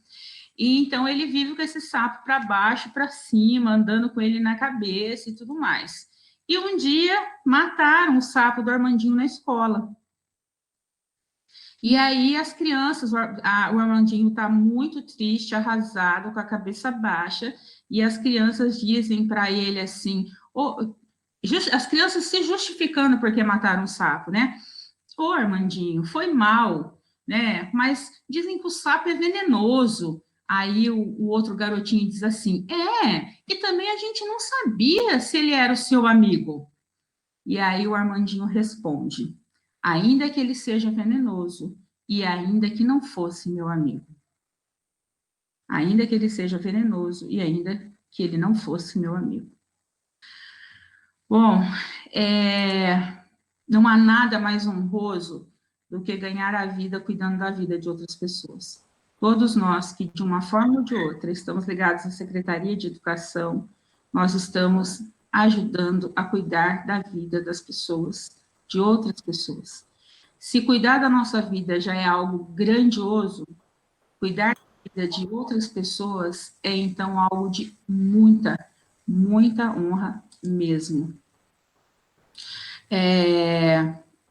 E então ele vive com esse sapo para baixo, para cima, andando com ele na cabeça e tudo mais. E um dia mataram o sapo do Armandinho na escola. E aí as crianças, o Armandinho está muito triste, arrasado, com a cabeça baixa, e as crianças dizem para ele assim, as crianças se justificando porque mataram o sapo, né? Ô, Armandinho, foi mal, né? Mas dizem que o sapo é venenoso. Aí o outro garotinho diz assim, e também a gente não sabia se ele era o seu amigo. E aí o Armandinho responde, ainda que ele seja venenoso, e ainda que não fosse meu amigo. Ainda que ele seja venenoso, e ainda que ele não fosse meu amigo. Bom, não há nada mais honroso do que ganhar a vida cuidando da vida de outras pessoas. Todos nós que, de uma forma ou de outra, estamos ligados à Secretaria de Educação, nós estamos ajudando a cuidar da vida das pessoas, de outras pessoas. Se cuidar da nossa vida já é algo grandioso, cuidar da vida de outras pessoas é, então, algo de muita, muita honra mesmo.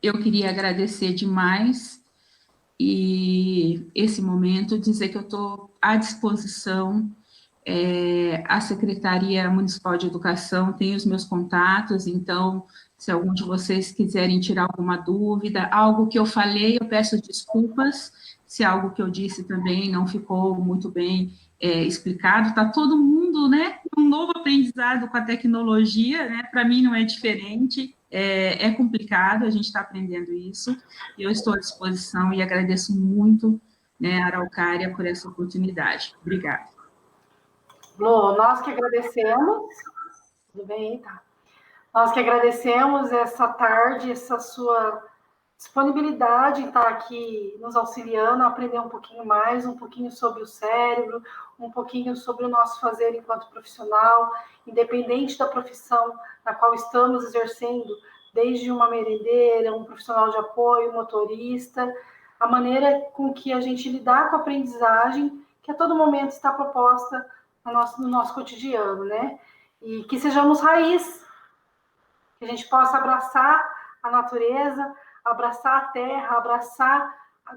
Eu queria agradecer demais e esse momento, dizer que eu estou à disposição. A Secretaria Municipal de Educação tem os meus contatos, então, se algum de vocês quiserem tirar alguma dúvida, algo que eu falei, eu peço desculpas, se algo que eu disse também não ficou muito bem explicado, está todo mundo, né, um novo aprendizado com a tecnologia, né, para mim não é diferente, é complicado, a gente está aprendendo isso, e eu estou à disposição e agradeço muito, né, a Araucária por essa oportunidade. Obrigada. Lu, nós que agradecemos. Tudo bem, tá? Nós que agradecemos essa tarde, essa sua disponibilidade em estar aqui nos auxiliando a aprender um pouquinho mais, um pouquinho sobre o cérebro, um pouquinho sobre o nosso fazer enquanto profissional, independente da profissão na qual estamos exercendo, desde uma merendeira, um profissional de apoio, motorista, a maneira com que a gente lidar com a aprendizagem, que a todo momento está proposta no nosso cotidiano, né? E que sejamos raiz, que a gente possa abraçar a natureza, abraçar a terra, abraçar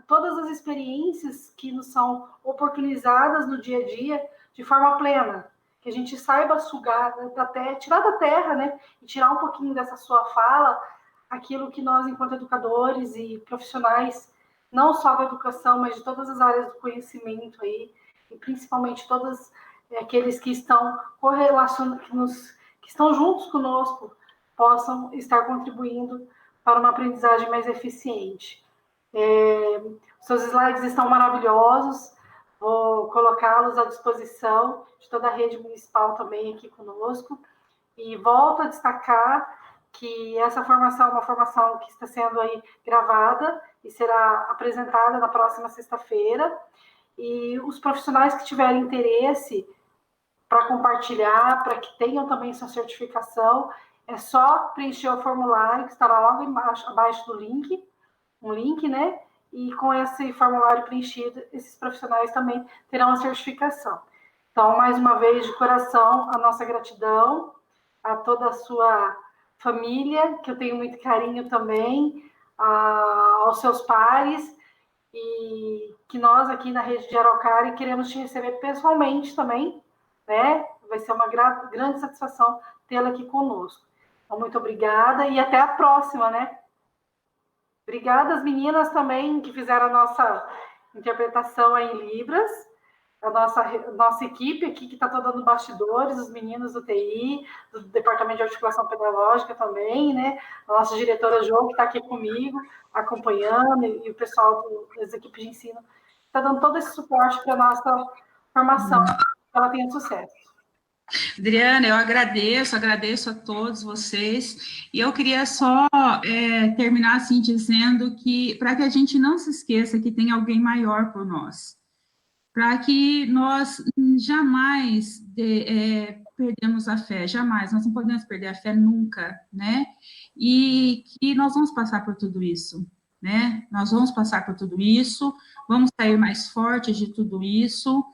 todas as experiências que nos são oportunizadas no dia a dia de forma plena, que a gente saiba sugar da terra, tirar da terra, né, e tirar um pouquinho dessa sua fala, aquilo que nós, enquanto educadores e profissionais, não só da educação, mas de todas as áreas do conhecimento aí, e principalmente todos aqueles que estão correlacionados, que estão juntos conosco, possam estar contribuindo para uma aprendizagem mais eficiente. Seus slides estão maravilhosos, vou colocá-los à disposição de toda a rede municipal também aqui conosco, e volto a destacar que essa formação é uma formação que está sendo aí gravada e será apresentada na próxima sexta-feira, e os profissionais que tiverem interesse para compartilhar, para que tenham também sua certificação, é só preencher o formulário que estará logo abaixo do link, um link, né? E com esse formulário preenchido, esses profissionais também terão a certificação. Então, mais uma vez, de coração, a nossa gratidão a toda a sua família, que eu tenho muito carinho também, aos seus pares, e que nós aqui na rede de Araucária queremos te receber pessoalmente também, né? Vai ser uma grande satisfação tê-la aqui conosco. Então, muito obrigada e até a próxima, né? Obrigada às meninas também que fizeram a nossa interpretação aí em Libras, a nossa equipe aqui que está toda no bastidores, os meninos do TI, do Departamento de Articulação Pedagógica também, né? A nossa diretora Jo, que está aqui comigo, acompanhando, e o pessoal das equipes de ensino, está dando todo esse suporte para a nossa formação, que ela tenha sucesso. Adriana, eu agradeço a todos vocês, e eu queria só terminar assim dizendo que, para que a gente não se esqueça que tem alguém maior por nós, para que nós jamais perdemos a fé, jamais, nós não podemos perder a fé nunca, né, e que nós vamos passar por tudo isso, né, nós vamos passar por tudo isso, vamos sair mais fortes de tudo isso,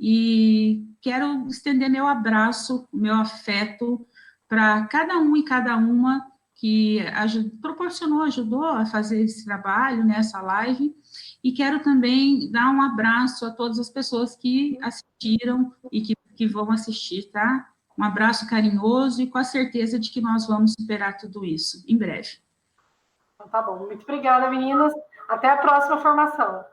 e quero estender meu abraço, meu afeto para cada um e cada uma que ajudou a fazer esse trabalho, né, essa live, e quero também dar um abraço a todas as pessoas que assistiram e que vão assistir, tá? Um abraço carinhoso e com a certeza de que nós vamos superar tudo isso em breve. Então, tá bom. Muito obrigada, meninas. Até a próxima formação.